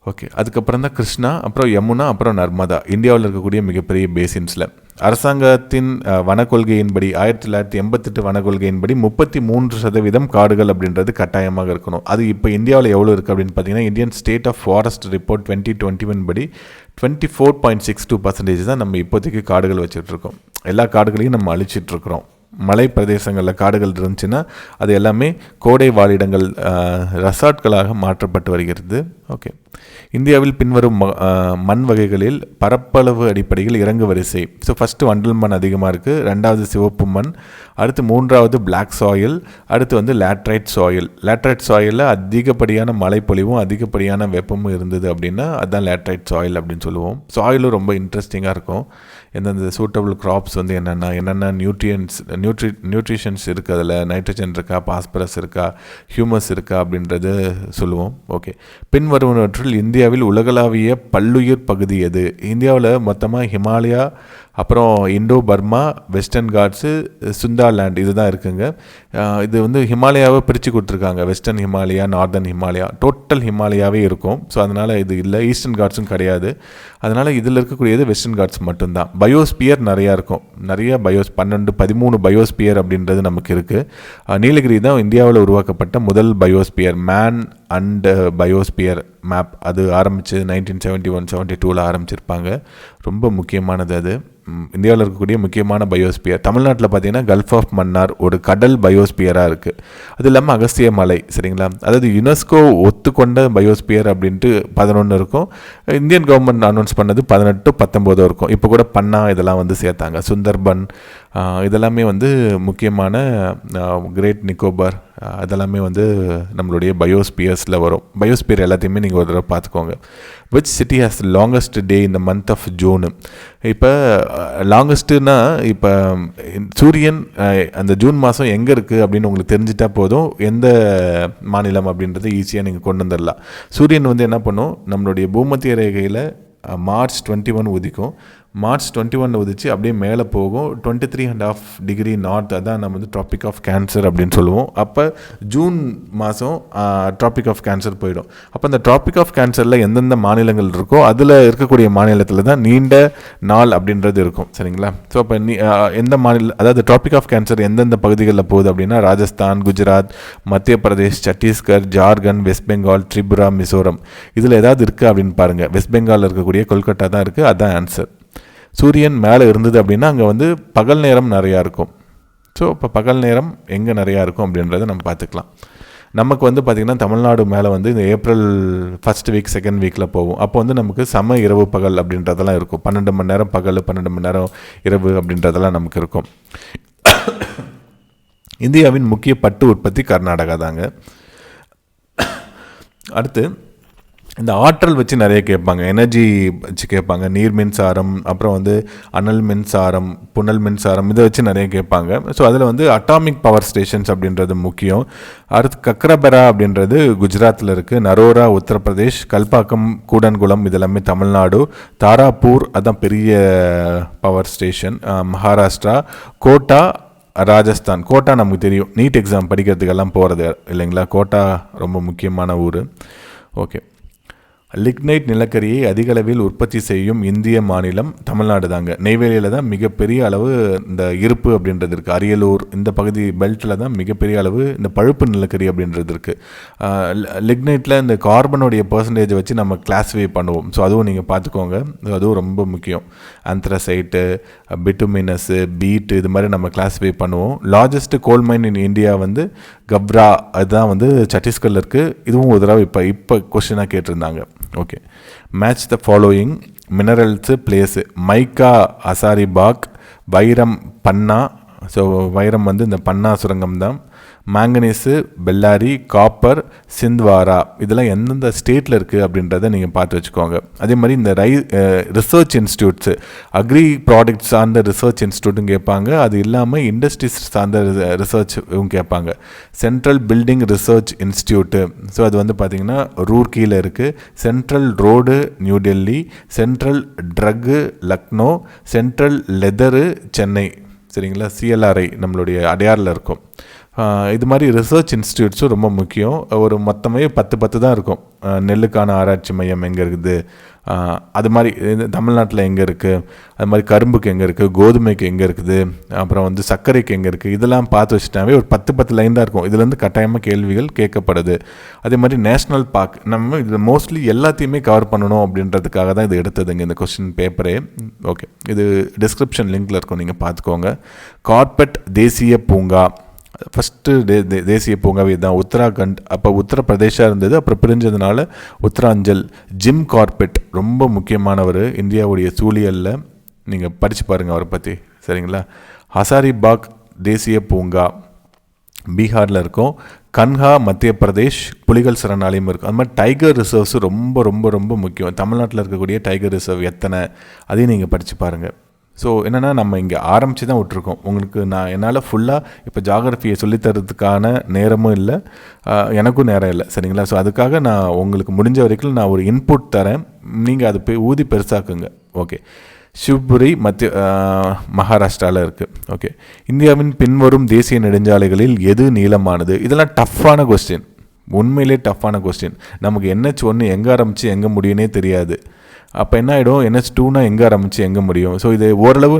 ஓகே, அதுக்கப்புறம் தான் கிருஷ்ணா, அப்புறம் யமுனா, அப்புறம் நர்மதா இந்தியாவில் இருக்கக்கூடிய மிகப்பெரிய பேசின்ஸில். அரசாங்கத்தின் வனக்கொள்கையின்படி 1988 வனக்கொள்கையின்படி 33% காடுகள் அப்படின்றது கட்டாயமாக இருக்கணும். அது இப்போ இந்தியாவில் எவ்வளோ இருக்குது அப்படின்னு பார்த்தீங்கன்னா, Indian state of forest report 2021 படி 24.62% தான் நம்ம இப்போதைக்கு காடுகள் வச்சுட்ருக்கோம். எல்லா காடுகளையும் நம்ம அழிச்சிட்ருக்குறோம். மலை பிரதேசங்களில் காடுகள் இருந்துச்சுன்னா அது எல்லாமே கோடை வாழிடங்கள், ரெசார்ட்களாக மாற்றப்பட்டு வருகிறது. ஓகே, இந்தியாவில் பின்வரும் மண் வகைகளில் பரப்பளவு அடிப்படையில் இறங்கு வரிசை. ஸோ ஃபஸ்ட்டு வண்டல் மண் அதிகமாக இருக்குது, ரெண்டாவது சிவப்பு மண், அடுத்து மூன்றாவது பிளாக் சாயில், அடுத்து வந்து லேட்ரைட் சாயில். லேட்ரைட் சாயிலில் அதிகப்படியான மழைப்பொழிவும் அதிகப்படியான வெப்பமும் இருந்தது அப்படின்னா அதுதான் லேட்ரைட் சாயில் அப்படின்னு சொல்லுவோம். சாயிலும் ரொம்ப இன்ட்ரெஸ்டிங்காக இருக்கும். எந்தெந்த சூட்டபிள் க்ராப்ஸ் வந்து என்னென்ன நியூட்ரிஷன்ஸ் இருக்குது, அதில் நைட்ரஜன் இருக்கா, பாஸ்பரஸ் இருக்கா, ஹியூமஸ் இருக்கா அப்படின்றது சொல்லுவோம். ஓகே, பின்வருவனவற்றில் இந்தியாவில் உலகளாவிய பல்லுயிர் பகுதி எது? இந்தியாவில் மொத்தமாக ஹிமாலயா, அப்புறம் Indo Burma, western Ghats, Sundaland இதுதான் இருக்குங்க. இது வந்து ஹிமாலயாவை பிரித்து கொடுத்துருக்காங்க. Western Himalaya, northern Himalaya, total ஹிமாலயாவே இருக்கும். ஸோ அதனால் இது இல்லை. ஈஸ்டர்ன் காட்ஸும் கிடையாது. அதனால் இதில் இருக்கக்கூடியது வெஸ்டர்ன் காட்ஸ் மட்டும்தான். பயோஸ்பியர் நிறையா இருக்கும். நிறைய 13 பயோஸ்பியர் அப்படின்றது நமக்கு இருக்குது. நீலகிரி தான் இந்தியாவில் உருவாக்கப்பட்ட முதல் biosphere, man and biosphere map. அது ஆரம்பித்து 1971-72 ஆரம்பிச்சிருப்பாங்க. ரொம்ப முக்கியமானது அது. இந்தியாவில் இருக்கக்கூடிய முக்கியமான பயோஸ்பியர். தமிழ்நாட்டில் பார்த்தீங்கன்னா கல்ஃப் ஆஃப் மன்னார் ஒரு கடல் பயோஸ்பியராக இருக்குது. அது இல்லாமல் அகஸ்திய மலை, சரிங்களா? அதாவது யுனெஸ்கோ ஒத்துக்கொண்ட பயோஸ்பியர் அப்படின்ட்டு 11 இருக்கும். இந்தியன் கவர்மெண்ட் அனௌன்ஸ் பண்ணது 18-19 இருக்கும். இப்போ கூட பன்னா இதெல்லாம் வந்து சேர்த்தாங்க. சுந்தர்பன் இதெல்லாமே வந்து முக்கியமான கிரேட் நிக்கோபார் அதெல்லாமே வந்து நம்மளுடைய பயோஸ்பியர்ஸில் வரும். பயோஸ்பியர் எல்லாத்தையுமே நீங்கள் ஒரு தடவை பார்த்துக்கோங்க. விச் சிட்டி ஹாஸ் லாங்கஸ்ட் டே இந்த மந்த் ஆஃப் ஜூனு? இப்போ லாங்கஸ்ட்டுனா இப்போ சூரியன் அந்த ஜூன் மாதம் எங்கே இருக்குது அப்படின்னு உங்களுக்கு தெரிஞ்சிட்டா போதும், எந்த மாநிலம் அப்படின்றத ஈஸியாக நீங்கள் கொண்டு வந்துடலாம். சூரியன் வந்து என்ன பண்ணும், நம்மளுடைய பூமத்திய ரேகையில் March 21 உதிக்கும். March 21 உதிச்சு அப்படியே மேலே போகும். 23.5 டிகிரி நார்த், அதான் நம்ம வந்து ட்ராபிக் ஆஃப் கேன்சர் அப்படின்னு சொல்லுவோம். அப்போ ஜூன் மாதம் ட்ராபிக் ஆஃப் கேன்சர் போயிடும். அப்போ அந்த ட்ராபிக் ஆஃப் கேன்சரில் எந்தெந்த மாநிலங்கள் இருக்கோ அதில் இருக்கக்கூடிய மாநிலத்தில் தான் நீண்ட நாள் அப்படின்றது இருக்கும், சரிங்களா? ஸோ அப்போ எந்த அதாவது ட்ராபிக் ஆஃப் கேன்சர் எந்தெந்த பகுதிகளில் போகுது அப்படின்னா ராஜஸ்தான், குஜராத், மத்திய பிரதேஷ், சத்தீஸ்கர், ஜார்க்கண்ட், வெஸ்ட் பெங்கால், திரிபுரா, மிசோரம். இதில் ஏதாவது இருக்குது அப்படின்னு பாருங்கள். வெஸ்ட் பெங்காலில் இருக்கக்கூடிய கொல்கட்டா தான் இருக்குது. அதுதான் ஆன்சர். சூரியன் மேலே இருந்தது அப்படின்னா அங்கே வந்து பகல் நேரம் நிறையா இருக்கும். ஸோ இப்போ பகல் நேரம் எங்கே நிறையா இருக்கும் அப்படின்றத நம்ம பார்த்துக்கலாம். நமக்கு வந்து பார்த்திங்கன்னா தமிழ்நாடு மேலே வந்து இந்த ஏப்ரல் ஃபஸ்ட் வீக் செகண்ட் வீக்கில் போகும். அப்போ வந்து நமக்கு சம இரவு பகல் அப்படின்றதெல்லாம் இருக்கும். 12 மணி நேரம் பகல், 12 மணி நேரம் இரவு அப்படின்றதெல்லாம் நமக்கு இருக்கும். இந்தியாவின் முக்கிய பட்டு உற்பத்தி கர்நாடகா தாங்க. அடுத்து இந்த ஆற்றல் வச்சு நிறைய கேட்பாங்க, எனர்ஜி வச்சு கேட்பாங்க. நீர் மின்சாரம், அப்புறம் வந்து அனல் மின்சாரம், புனல் மின்சாரம், இதை வச்சு நிறைய கேட்பாங்க. ஸோ அதில் வந்து அட்டாமிக் பவர் ஸ்டேஷன்ஸ் அப்படின்றது முக்கியம். அடுத்து கக்ரபெரா அப்படின்றது குஜராத்தில் இருக்குது, நரோரா உத்தரப்பிரதேஷ், கல்பாக்கம் கூடன்குளம் இதெல்லாமே தமிழ்நாடு, தாராப்பூர் அதான் பெரிய power station Maharashtra, quota Rajasthan. Quota நமக்கு தெரியும், நீட் எக்ஸாம் படிக்கிறதுக்கெல்லாம் போகிறது இல்லைங்களா? கோட்டா ரொம்ப முக்கியமான ஊர். ஓகே, லிக்னைட் நிலக்கரியை அதிக அளவில் உற்பத்தி செய்யும் இந்திய மாநிலம் தமிழ்நாடு தாங்க. நெய்வேலியில் தான் மிகப்பெரிய அளவு இந்த இருப்பு அப்படின்றது இருக்குது. அரியலூர் இந்த பகுதி பெல்ட்டில் தான் மிகப்பெரிய அளவு இந்த பழுப்பு நிலக்கரி அப்படின்றது இருக்குது. லிக்னைட்டில் இந்த கார்பனுடைய பர்சன்டேஜை வச்சு நம்ம கிளாஸிஃபை பண்ணுவோம். ஸோ அதுவும் நீங்கள் பார்த்துக்கோங்க, அதுவும் ரொம்ப முக்கியம். ஆந்த்ரசைட்டு, பிட்டுமினஸு, பீட்டு இது மாதிரி நம்ம கிளாஸிஃபை பண்ணுவோம். Largest goal mine in India வந்து கப்ரா, அதுதான் வந்து சத்தீஸ்கரில் இருக்குது. இதுவும் ஒரு தடவை இப்போ கொஸ்டினாக கேட்டிருந்தாங்க. Okay, match the following minerals place. Mica Hazaribagh, வைரம் பன்னா. ஸோ வைரம் வந்து இந்த பன்னா சுரங்கம் தான். Manganese Bellary, copper Chhindwara. இதெல்லாம் எந்தெந்த ஸ்டேட்டில் இருக்குது அப்படின்றத நீங்கள் பார்த்து வச்சுக்கோங்க. அதே மாதிரி இந்த ரிசர்ச் இன்ஸ்டியூட்ஸு, அக்ரி ப்ராடக்ட்ஸ் சார்ந்த ரிசர்ச் இன்ஸ்டியூட்டும் கேட்பாங்க. அது இல்லாமல் இண்டஸ்ட்ரீஸ் சார்ந்த ரிசர்ச்சும் கேட்பாங்க. Central building research institute, so அது வந்து பார்த்திங்கன்னா ரூர்க்கியில் இருக்குது. Central road new Delhi, central drug Lucknow, central leather Chennai, சரிங்களா? CLRI நம்மளுடைய அடையாரில் இருக்கும். இது மாதிரி ரிசர்ச் இன்ஸ்டியூட்ஸும் ரொம்ப முக்கியம். ஒரு மொத்தமே 10 தான் இருக்கும். நெல்லுக்கான ஆராய்ச்சி மையம் எங்கே இருக்குது, அது மாதிரி தமிழ்நாட்டில் எங்கே இருக்குது, அது மாதிரி கரும்புக்கு எங்கே இருக்குது, கோதுமைக்கு எங்கே இருக்குது, அப்புறம் வந்து சர்க்கரைக்கு எங்கே இருக்குது, இதெல்லாம் பார்த்து வச்சுட்டாவே ஒரு 10 லைன் தான் இருக்கும். இதுலேருந்து கட்டாயமாக கேள்விகள் கேட்கப்படுது. அதே மாதிரி நேஷ்னல் பார்க் நம்ம இதில் மோஸ்ட்லி எல்லாத்தையுமே கவர் பண்ணணும் அப்படின்றதுக்காக தான் இது எடுத்ததுங்க இந்த கொஸ்டின் பேப்பரே. ஓகே, இது டிஸ்கிரிப்ஷன் லிங்க்கில் இருக்கும், நீங்கள் பார்த்துக்கோங்க. கார்பெட் தேசிய பூங்கா ஃபஸ்ட்டு தேசிய பூங்காவே தான் உத்தராகண்ட். அப்போ உத்தரப்பிரதேஷாக இருந்தது, அப்புறம் பிரிஞ்சதுனால உத்தராஞ்சல். ஜிம் கார்பெட் ரொம்ப முக்கியமானவர் இந்தியாவுடைய சூழியலில், நீங்கள் படித்து பாருங்கள் அவரை பற்றி, சரிங்களா. ஹசாரிபாக் தேசிய பூங்கா பீகாரில் இருக்கும். கன்ஹா மத்திய பிரதேஷ் புலிகள் சரணாலயம் இருக்கும். அது மாதிரி டைகர் ரிசர்வ்ஸு ரொம்ப ரொம்ப ரொம்ப முக்கியம். தமிழ்நாட்டில் இருக்கக்கூடிய டைகர் ரிசர்வ் எத்தனை, அதையும் நீங்கள் படித்து பாருங்கள். ஸோ என்னென்னா நம்ம இங்கே ஆரம்பித்து தான் விட்ருக்கோம். உங்களுக்கு நான் என்னால் ஃபுல்லாக இப்போ ஜாகிரஃபியை சொல்லித்தரதுக்கான நேரமும் இல்லை, எனக்கும் நேரம் இல்லை, சரிங்களா. ஸோ அதுக்காக நான் உங்களுக்கு முடிஞ்ச வரைக்கும் நான் ஒரு இன்புட் தரேன், நீங்கள் அதை போய் ஊதி பெருசாக்குங்க. ஓகே, சிவ்புரி மகாராஷ்டிராவில் இருக்குது. ஓகே, இந்தியாவின் பின்வரும் தேசிய நெடுஞ்சாலைகளில் எது நீளமானது? இதெல்லாம் டஃப்பான கொஸ்டின், உண்மையிலே டஃப்பான கொஸ்டின். நமக்கு NH1 எங்கே ஆரம்பித்து எங்கே முடியுன்னே தெரியாது. அப்போ என்ன ஆகிடும், NH2னா எங்கே ஆரம்பித்து எங்கே முடியும்? ஸோ இது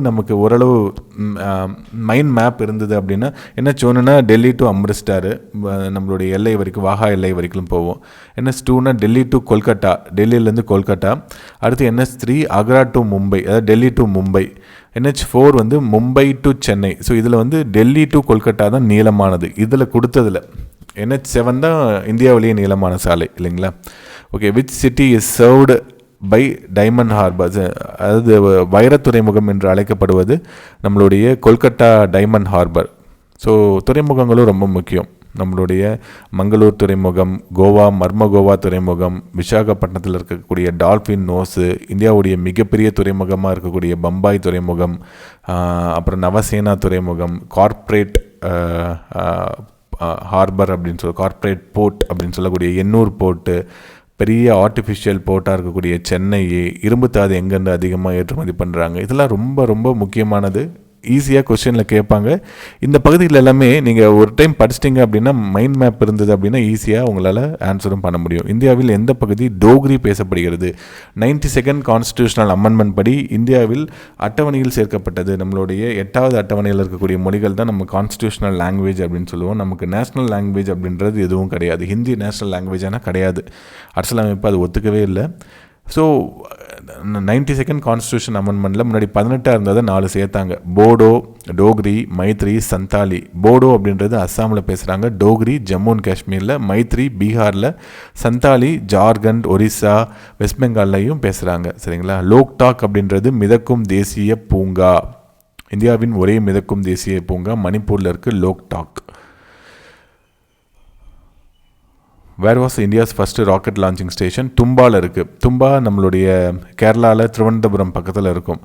நமக்கு ஓரளவு மைண்ட் மேப் இருந்தது அப்படின்னா, NH1னா டெல்லி டு அம்ரிஸ்டார், நம்மளுடைய எல்லை வரைக்கும், வாகா எல்லை வரைக்கும் போவோம். NH2னா டெல்லி டு கொல்கட்டா, டெல்லியிலேருந்து கொல்கட்டா. அடுத்து NH3 ஆக்ரா டு மும்பை, அதாவது டெல்லி டு மும்பை. NH4 வந்து மும்பை டு சென்னை. ஸோ இதில் வந்து டெல்லி டு கொல்கட்டா தான் நீளமானது. இதில் கொடுத்ததில் NH7 தான் இந்தியாவிலேயே நீளமான சாலை, இல்லைங்களா. Okay, which city is served by diamond harbour, அதாவது வைர துறைமுகம் என்று அழைக்கப்படுவது நம்மளுடைய கொல்கட்டா டைமண்ட் ஹார்பர். ஸோ துறைமுகங்களும் ரொம்ப முக்கியம். நம்மளுடைய மங்களூர் துறைமுகம், கோவா மர்மகோவா துறைமுகம், விசாகப்பட்டினத்தில் இருக்கக்கூடிய டால்ஃபின் நோஸு, இந்தியாவுடைய மிகப்பெரிய துறைமுகமாக இருக்கக்கூடிய பம்பாய் துறைமுகம், அப்புறம் நவசேனா துறைமுகம், கார்ப்பரேட் ஹார்பர் அப்படின்னு கார்ப்பரேட் போர்ட் அப்படின்னு சொல்லக்கூடிய எண்ணூர் போர்ட்டு, பெரிய ஆர்டிஃபிஷியல் போர்ட்டாக இருக்கக்கூடிய சென்னை, இரும்புத்தாது எங்கேருந்து அதிகமாக ஏற்றுமதி பண்ணுறாங்க. இதெல்லாம் ரொம்ப ரொம்ப முக்கியமானது. ஈஸியாக கொஸ்டினில் கேட்பாங்க. இந்த பகுதியில் எல்லாமே நீங்கள் ஒரு டைம் படிச்சிட்டிங்க அப்படின்னா, மைண்ட் மேப் இருந்தது அப்படின்னா ஈஸியாக உங்களால் ஆன்சரும் பண்ண முடியும். இந்தியாவில் எந்த பகுதி டோக்ரி பேசப்படுகிறது? 92nd கான்ஸ்டியூஷனல் அமெண்ட்மெண்ட் படி இந்தியாவில் அட்டவணையில் சேர்க்கப்பட்டது. நம்மளுடைய 8வது அட்டவணையில் இருக்கக்கூடிய மொழிகள் தான் நம்ம கான்ஸ்டியூஷனல் லாங்குவேஜ் அப்படின்னு சொல்லுவோம். நமக்கு நேஷ்னல் லாங்குவேஜ் அப்படின்றது எதுவும் கிடையாது. ஹிந்தி நேஷ்னல் லாங்குவேஜ் ஆனால் கிடையாது. அரசியலமைப்பு அது ஒத்துக்கவே இல்லை. ஸோ 92nd கான்ஸ்டியூஷன் அமெண்ட்மெண்ட்டில் முன்னாடி 18 இருந்ததை 4 சேர்த்தாங்க. போடோ, டோக்ரி, மைத்ரி, சந்தாலி. போடோ அப்படின்றது அஸ்ஸாமில் பேசுகிறாங்க, டோக்ரி ஜம்மு அண்ட் காஷ்மீரில், மைத்ரி பீகாரில், சந்தாலி ஜார்க்கண்ட், ஒரிசா, வெஸ்ட் பெங்கால்லையும் பேசுகிறாங்க, சரிங்களா. லோக்டாக் அப்படின்றது மிதக்கும் தேசிய பூங்கா. இந்தியாவின் ஒரே மிதக்கும் தேசிய பூங்கா மணிப்பூரில் இருக்குது, Loktak. Where was India's first rocket launching station? தும்பாவில் இருக்குது. தும்பா நம்மளுடைய கேரளாவில் திருவனந்தபுரம் பக்கத்தில் இருக்கும்.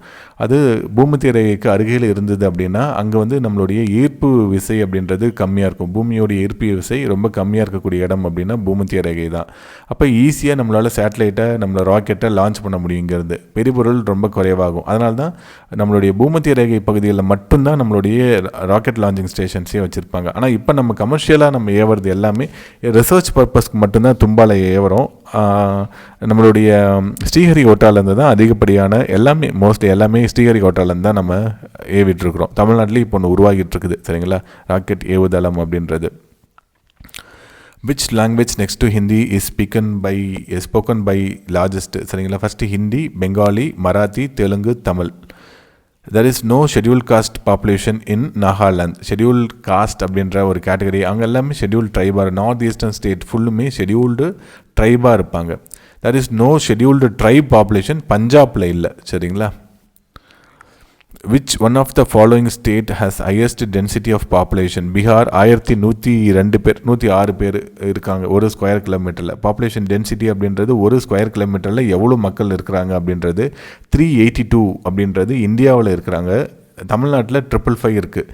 அது பூமத்திய ரேகைக்கு அருகில் இருந்தது அப்படின்னா அங்கே வந்து நம்மளுடைய ஈர்ப்பு விசை அப்படின்றது கம்மியாக இருக்கும். பூமியோடைய ஈர்ப்பு விசை ரொம்ப கம்மியாக இருக்கக்கூடிய இடம் அப்படின்னா பூமத்திய ரேகை தான். அப்போ ஈஸியாக நம்மளால் சேட்டலைட்டை, நம்மளோட ராக்கெட்டை லான்ச் பண்ண முடியும். இங்கேருந்து பெரிபொருள் ரொம்ப குறைவாகும். அதனால தான் நம்மளுடைய பூமத்திய ரேகை பகுதிகளில் மட்டும்தான் நம்மளுடைய ராக்கெட் லான்ச்சிங் ஸ்டேஷன்ஸே வச்சுருப்பாங்க. ஆனால் இப்போ நம்ம கமர்ஷியலாக நம்ம ஏவுறது எல்லாமே ரிசர்ச் பர்பஸ்க்கு மட்டும்தான் தும்பால ஏவுறோம். நம்மளுடைய ஸ்ரீஹரிகோட்டாலேருந்து தான் அதிகப்படியான மோஸ்ட்லி எல்லாமே ஸ்ரீஹரிகோட்டாலேருந்து தான் நம்ம ஏவிட்டுருக்குறோம். தமிழ்நாட்டிலேயும் இப்போ ஒன்று உருவாகிட்டு இருக்குது, சரிங்களா, ராக்கெட் ஏவுதளம் அப்படின்றது. Which language next to Hindi is spoken by largest? சரிங்களா, first Hindi, Bengali, Marathi, Telugu, Tamil. there is no scheduled caste population in Nagaland. scheduled caste அப்படின்ற ஒரு கேட்டகரி, அங்கே எல்லாமே scheduled tribe. North eastern state ஃபுல்லுமே scheduled tribe இருப்பாங்க. there is no scheduled tribe population பஞ்சாபில் இல்லை, சரிங்களா. which one of the following state has highest density of population? Bihar 106 பேர் இருக்காங்க ஒரு ஸ்கொயர் கிலோமீட்டரில். பாப்புலேஷன் டென்சிட்டி அப்படின்றது ஒரு ஸ்கொயர் கிலோமீட்டரில் எவ்வளோ மக்கள் இருக்கிறாங்க அப்படின்றது 382 அப்படின்றது இந்தியாவில் இருக்கிறாங்க. தமிழ்நாட்டில் 555 இருக்குது.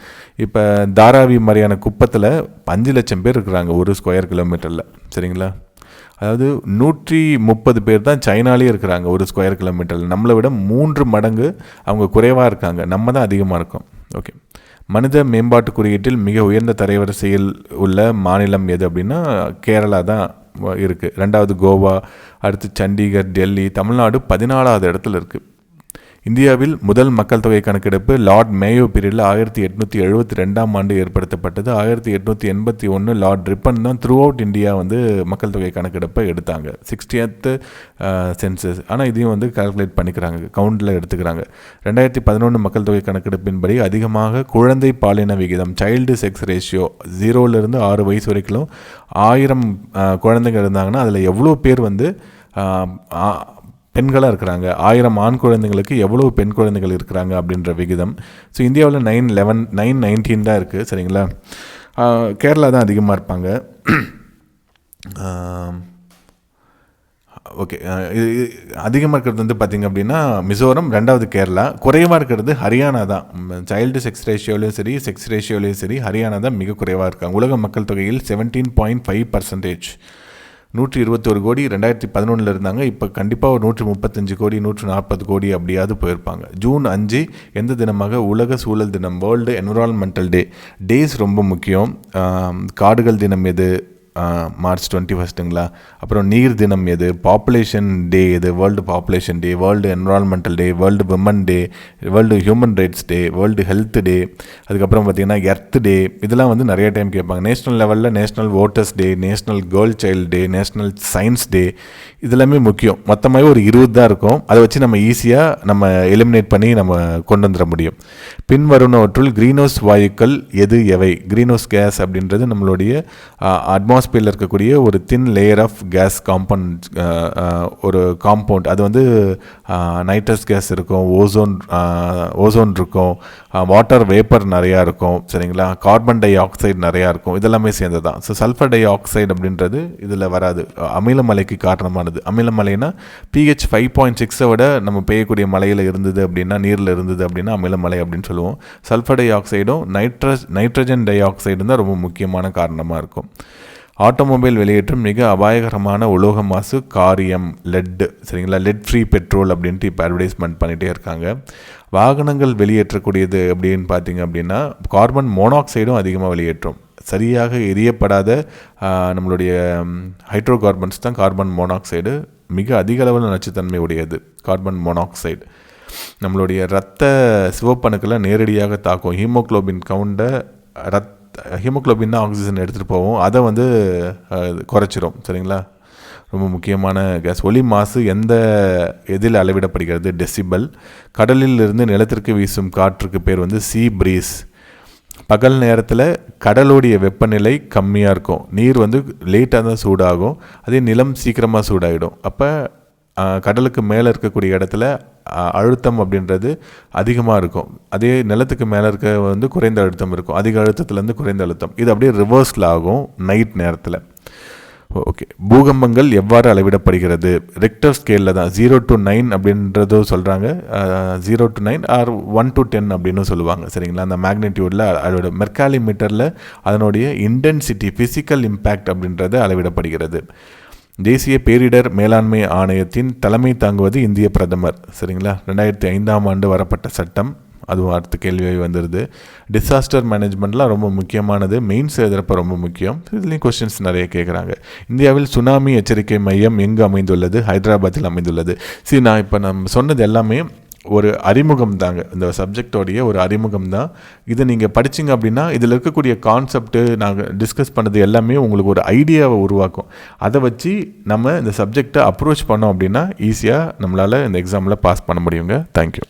இப்போ தாராவி மாதிரியான குப்பத்தில் 5 லட்சம் பேர் இருக்கிறாங்க ஒரு ஸ்கொயர் கிலோமீட்டரில், சரிங்களா. அதாவது 130 பேர் தான் சைனாலே இருக்கிறாங்க ஒரு ஸ்கொயர் கிலோமீட்டரில். நம்மளை விட 3 மடங்கு அவங்க குறைவாக இருக்காங்க, நம்ம தான் அதிகமாக இருக்கோம். ஓகே, மனித மேம்பாட்டு குறியீட்டில் மிக உயர்ந்த தரவரிசையில் உள்ள மாநிலம் எது அப்படின்னா கேரளா தான் இருக்குது. 2வது கோவா, அடுத்து சண்டிகர், டெல்லி. தமிழ்நாடு 14வது இடத்துல இருக்குது. இந்தியாவில் முதல் மக்கள் தொகை கணக்கெடுப்பு லார்ட் மேயோ பீரியடில் 1872ஆம் ஆண்டு ஏற்படுத்தப்பட்டது. 1881 லார்ட் ரிப்பன் தான் த்ரூ அவுட் இந்தியா வந்து மக்கள் தொகை கணக்கெடுப்பை எடுத்தாங்க. 60th census. ஆனால் இதையும் வந்து கால்குலேட் பண்ணிக்கிறாங்க, கவுண்டில் எடுத்துக்கிறாங்க. 2011 மக்கள் தொகை கணக்கெடுப்பின்படி அதிகமாக குழந்தை பாலின விகிதம் சைல்டு செக்ஸ் ரேஷியோ 0லேருந்து 6 வயசு வரைக்கும் 1000 குழந்தைங்க இருந்தாங்கன்னா அதில் எவ்வளோ பேர் வந்து பெண்களாக இருக்கிறாங்க, 1000 ஆண் குழந்தைங்களுக்கு எவ்வளோ பெண் குழந்தைகள் இருக்கிறாங்க அப்படின்ற விகிதம். ஸோ இந்தியாவில் 919 தான் இருக்குது. சரிங்களா? கேரளா தான் அதிகமாக இருப்பாங்க. ஓகே, இது அதிகமாக இருக்கிறது வந்து பார்த்திங்க அப்படின்னா மிசோரம், 2வது கேரளா. குறைவாக இருக்கிறது ஹரியானா தான். சைல்டு செக்ஸ் ரேஷியோலையும் சரி, செக்ஸ் ரேஷியோலையும் சரி, ஹரியானா தான் மிக குறைவாக இருக்காங்க. உலக மக்கள் தொகையில் 17.5%. 121 கோடி 2011 இருந்தாங்க. இப்போ கண்டிப்பாக ஒரு 135 கோடி 140 கோடி அப்படியாவது போயிருப்பாங்க. ஜூன் 5 எந்த தினமாக? உலக சூழல் தினம், வேர்ல்டு என்விரான்மெண்டல் டே. டேஸ் ரொம்ப முக்கியம். காடுகள் தினம் எது? மார்ச் 21ங்களா? அப்புறம் நீர் தினம் எது? பாப்புலேஷன் டே எது? World population day, world environmental day, world women day, world human rights day, world health day. அதுக்கப்புறம் பார்த்திங்கன்னா எர்த் டே. இதெல்லாம் வந்து நிறைய டைம் கேட்பாங்க. நேஷ்னல் லெவலில் national voters day, national girl child day, national science day. இதெல்லாமே முக்கியம். மொத்தமாகவே ஒரு 20 தான் இருக்கும். அதை வச்சு நம்ம ஈஸியாக நம்ம எலிமினேட் பண்ணி நம்ம கொண்டு வந்துட முடியும். பின்வருவனவற்றுள் கிரீன்ஹவுஸ் வாயுக்கள் எவை? கிரீன்ஹவுஸ் கேஸ் அப்படின்றது நம்மளுடைய அட்மாஸ்பியரில் இருக்கக்கூடிய ஒரு தின் லேயர் ஆஃப் கேஸ் ஒரு காம்பவுண்ட். அது வந்து நைட்ரஸ் கேஸ் இருக்கும், ஓசோன் இருக்கும், வாட்டர் வேப்பர் நிறையா இருக்கும். சரிங்களா? கார்பன் டை ஆக்சைடு நிறையா இருக்கும். இதெல்லாமே சேர்ந்து தான். ஸோ சல்ஃபர் டை ஆக்சைடு அப்படின்றது இதில் வராது. அமிலமலைக்கு காரணமானது. அமிலமலைனா pH 5.6 விட நம்ம பெய்யக்கூடிய மலையில் இருந்தது அப்படின்னா, நீரில் இருந்தது அப்படின்னா அமிலமலை அப்படின்னு சொல்லுவோம். சல்ஃபர் டை ஆக்சைடும் நைட்ரஜன் டை ஆக்சைடும் தான் ரொம்ப முக்கியமான காரணமாக இருக்கும். ஆட்டோமொபைல் வெளியேற்றும் மிக அபாயகரமான உலோக மாசு காரியம், லெட். சரிங்களா? லெட் ஃப்ரீ பெட்ரோல் அப்படின்ட்டு இப்போ அட்வர்டைஸ்மெண்ட் பண்ணிகிட்டே இருக்காங்க. வாகனங்கள் வெளியேற்றக்கூடியது அப்படின்னு பார்த்தீங்க அப்படின்னா கார்பன் மோனாக்சைடும் அதிகமாக வெளியேற்றும். சரியாக எரியப்படாத நம்மளுடைய ஹைட்ரோ கார்பன்ஸ் தான் கார்பன் மோனாக்சைடு. மிக அதிக அளவில் நச்சுத்தன்மை உடையது கார்பன் மோனாக்சைடு. நம்மளுடைய இரத்த சிவப்பணுக்களை நேரடியாக தாக்கும். ஹீமோக்ளோபின் கவுண்டை ஹீமோக்ளோபின் தான் ஆக்சிஜன் எடுத்துகிட்டு போவோம். அதை வந்து குறைச்சிரும். சரிங்களா? ரொம்ப முக்கியமான கேஸ். ஒலி மாசு எதில் அளவிடப்படுகிறது? டெசிபல். கடலில் இருந்து நிலத்திற்கு வீசும் காற்றுக்கு பேர் வந்து சீ பிரீஸ். பகல் நேரத்தில் கடலுடைய வெப்பநிலை கம்மியாக இருக்கும். நீர் வந்து லேட்டாக தான் சூடாகும். அதே நிலம் சீக்கிரமாக சூடாகிடும். அப்போ கடலுக்கு மேலே இருக்கக்கூடிய இடத்துல அழுத்தம் அப்படின்றது அதிகமாக இருக்கும். அதே நிலத்துக்கு மேலே இருக்க வந்து குறைந்த அழுத்தம் இருக்கும். அதிக அழுத்தத்துலேருந்து குறைந்த அழுத்தம். இது அப்படியே ரிவர்ஸில் ஆகும் நைட் நேரத்தில். ஓகே, பூகம்பங்கள் எவ்வாறு அளவிடப்படுகிறது? ரெக்டர் ஸ்கேலில் தான். 0 to 9 அப்படின்றதும் சொல்கிறாங்க. 0 to 9 ஆர் 1 to 10 அப்படின்னு சொல்லுவாங்க. சரிங்களா? அந்த மேக்னிடியூடில் அளவிட. மெர்காலி மீட்டரில் அதனுடைய இன்டென்சிட்டி, ஃபிசிக்கல் இம்பேக்ட் அப்படின்றது அளவிடப்படுகிறது. தேசிய பேரிடர் மேலாண்மை ஆணையத்தின் தலைமை தாங்குவது இந்திய பிரதமர். சரிங்களா? 2005ஆம் ஆண்டு வரப்பட்ட சட்டம். அதுவும் அடுத்த கேள்வியாக வந்துடுது. டிசாஸ்டர் மேனேஜ்மெண்ட்லாம் ரொம்ப முக்கியமானது. மெயின்ஸ் எழுதுறப்ப ரொம்ப முக்கியம். இதுலேயும் கொஸ்டின்ஸ் நிறைய கேட்குறாங்க. இந்தியாவில் சுனாமி எச்சரிக்கை மையம் எங்கு அமைந்துள்ளது? ஹைதராபாத்தில் அமைந்துள்ளது. சரி, நான் இப்போ நம்ம சொன்னது எல்லாமே ஒரு அறிமுகம் தாங்க. இந்த சப்ஜெக்டோடைய ஒரு அறிமுகம் தான். இதை நீங்கள் படிச்சிங்க அப்படின்னா இதில் இருக்கக்கூடிய கான்செப்ட்டு நாங்கள் டிஸ்கஸ் பண்ணது எல்லாமே உங்களுக்கு ஒரு ஐடியாவை உருவாக்கும். அதை வச்சு நம்ம இந்த சப்ஜெக்டை அப்ரோச் பண்ணோம் அப்படின்னா ஈஸியாக நம்மளால் இந்த எக்ஸாமில் பாஸ் பண்ண முடியுங்க. தேங்க்யூ.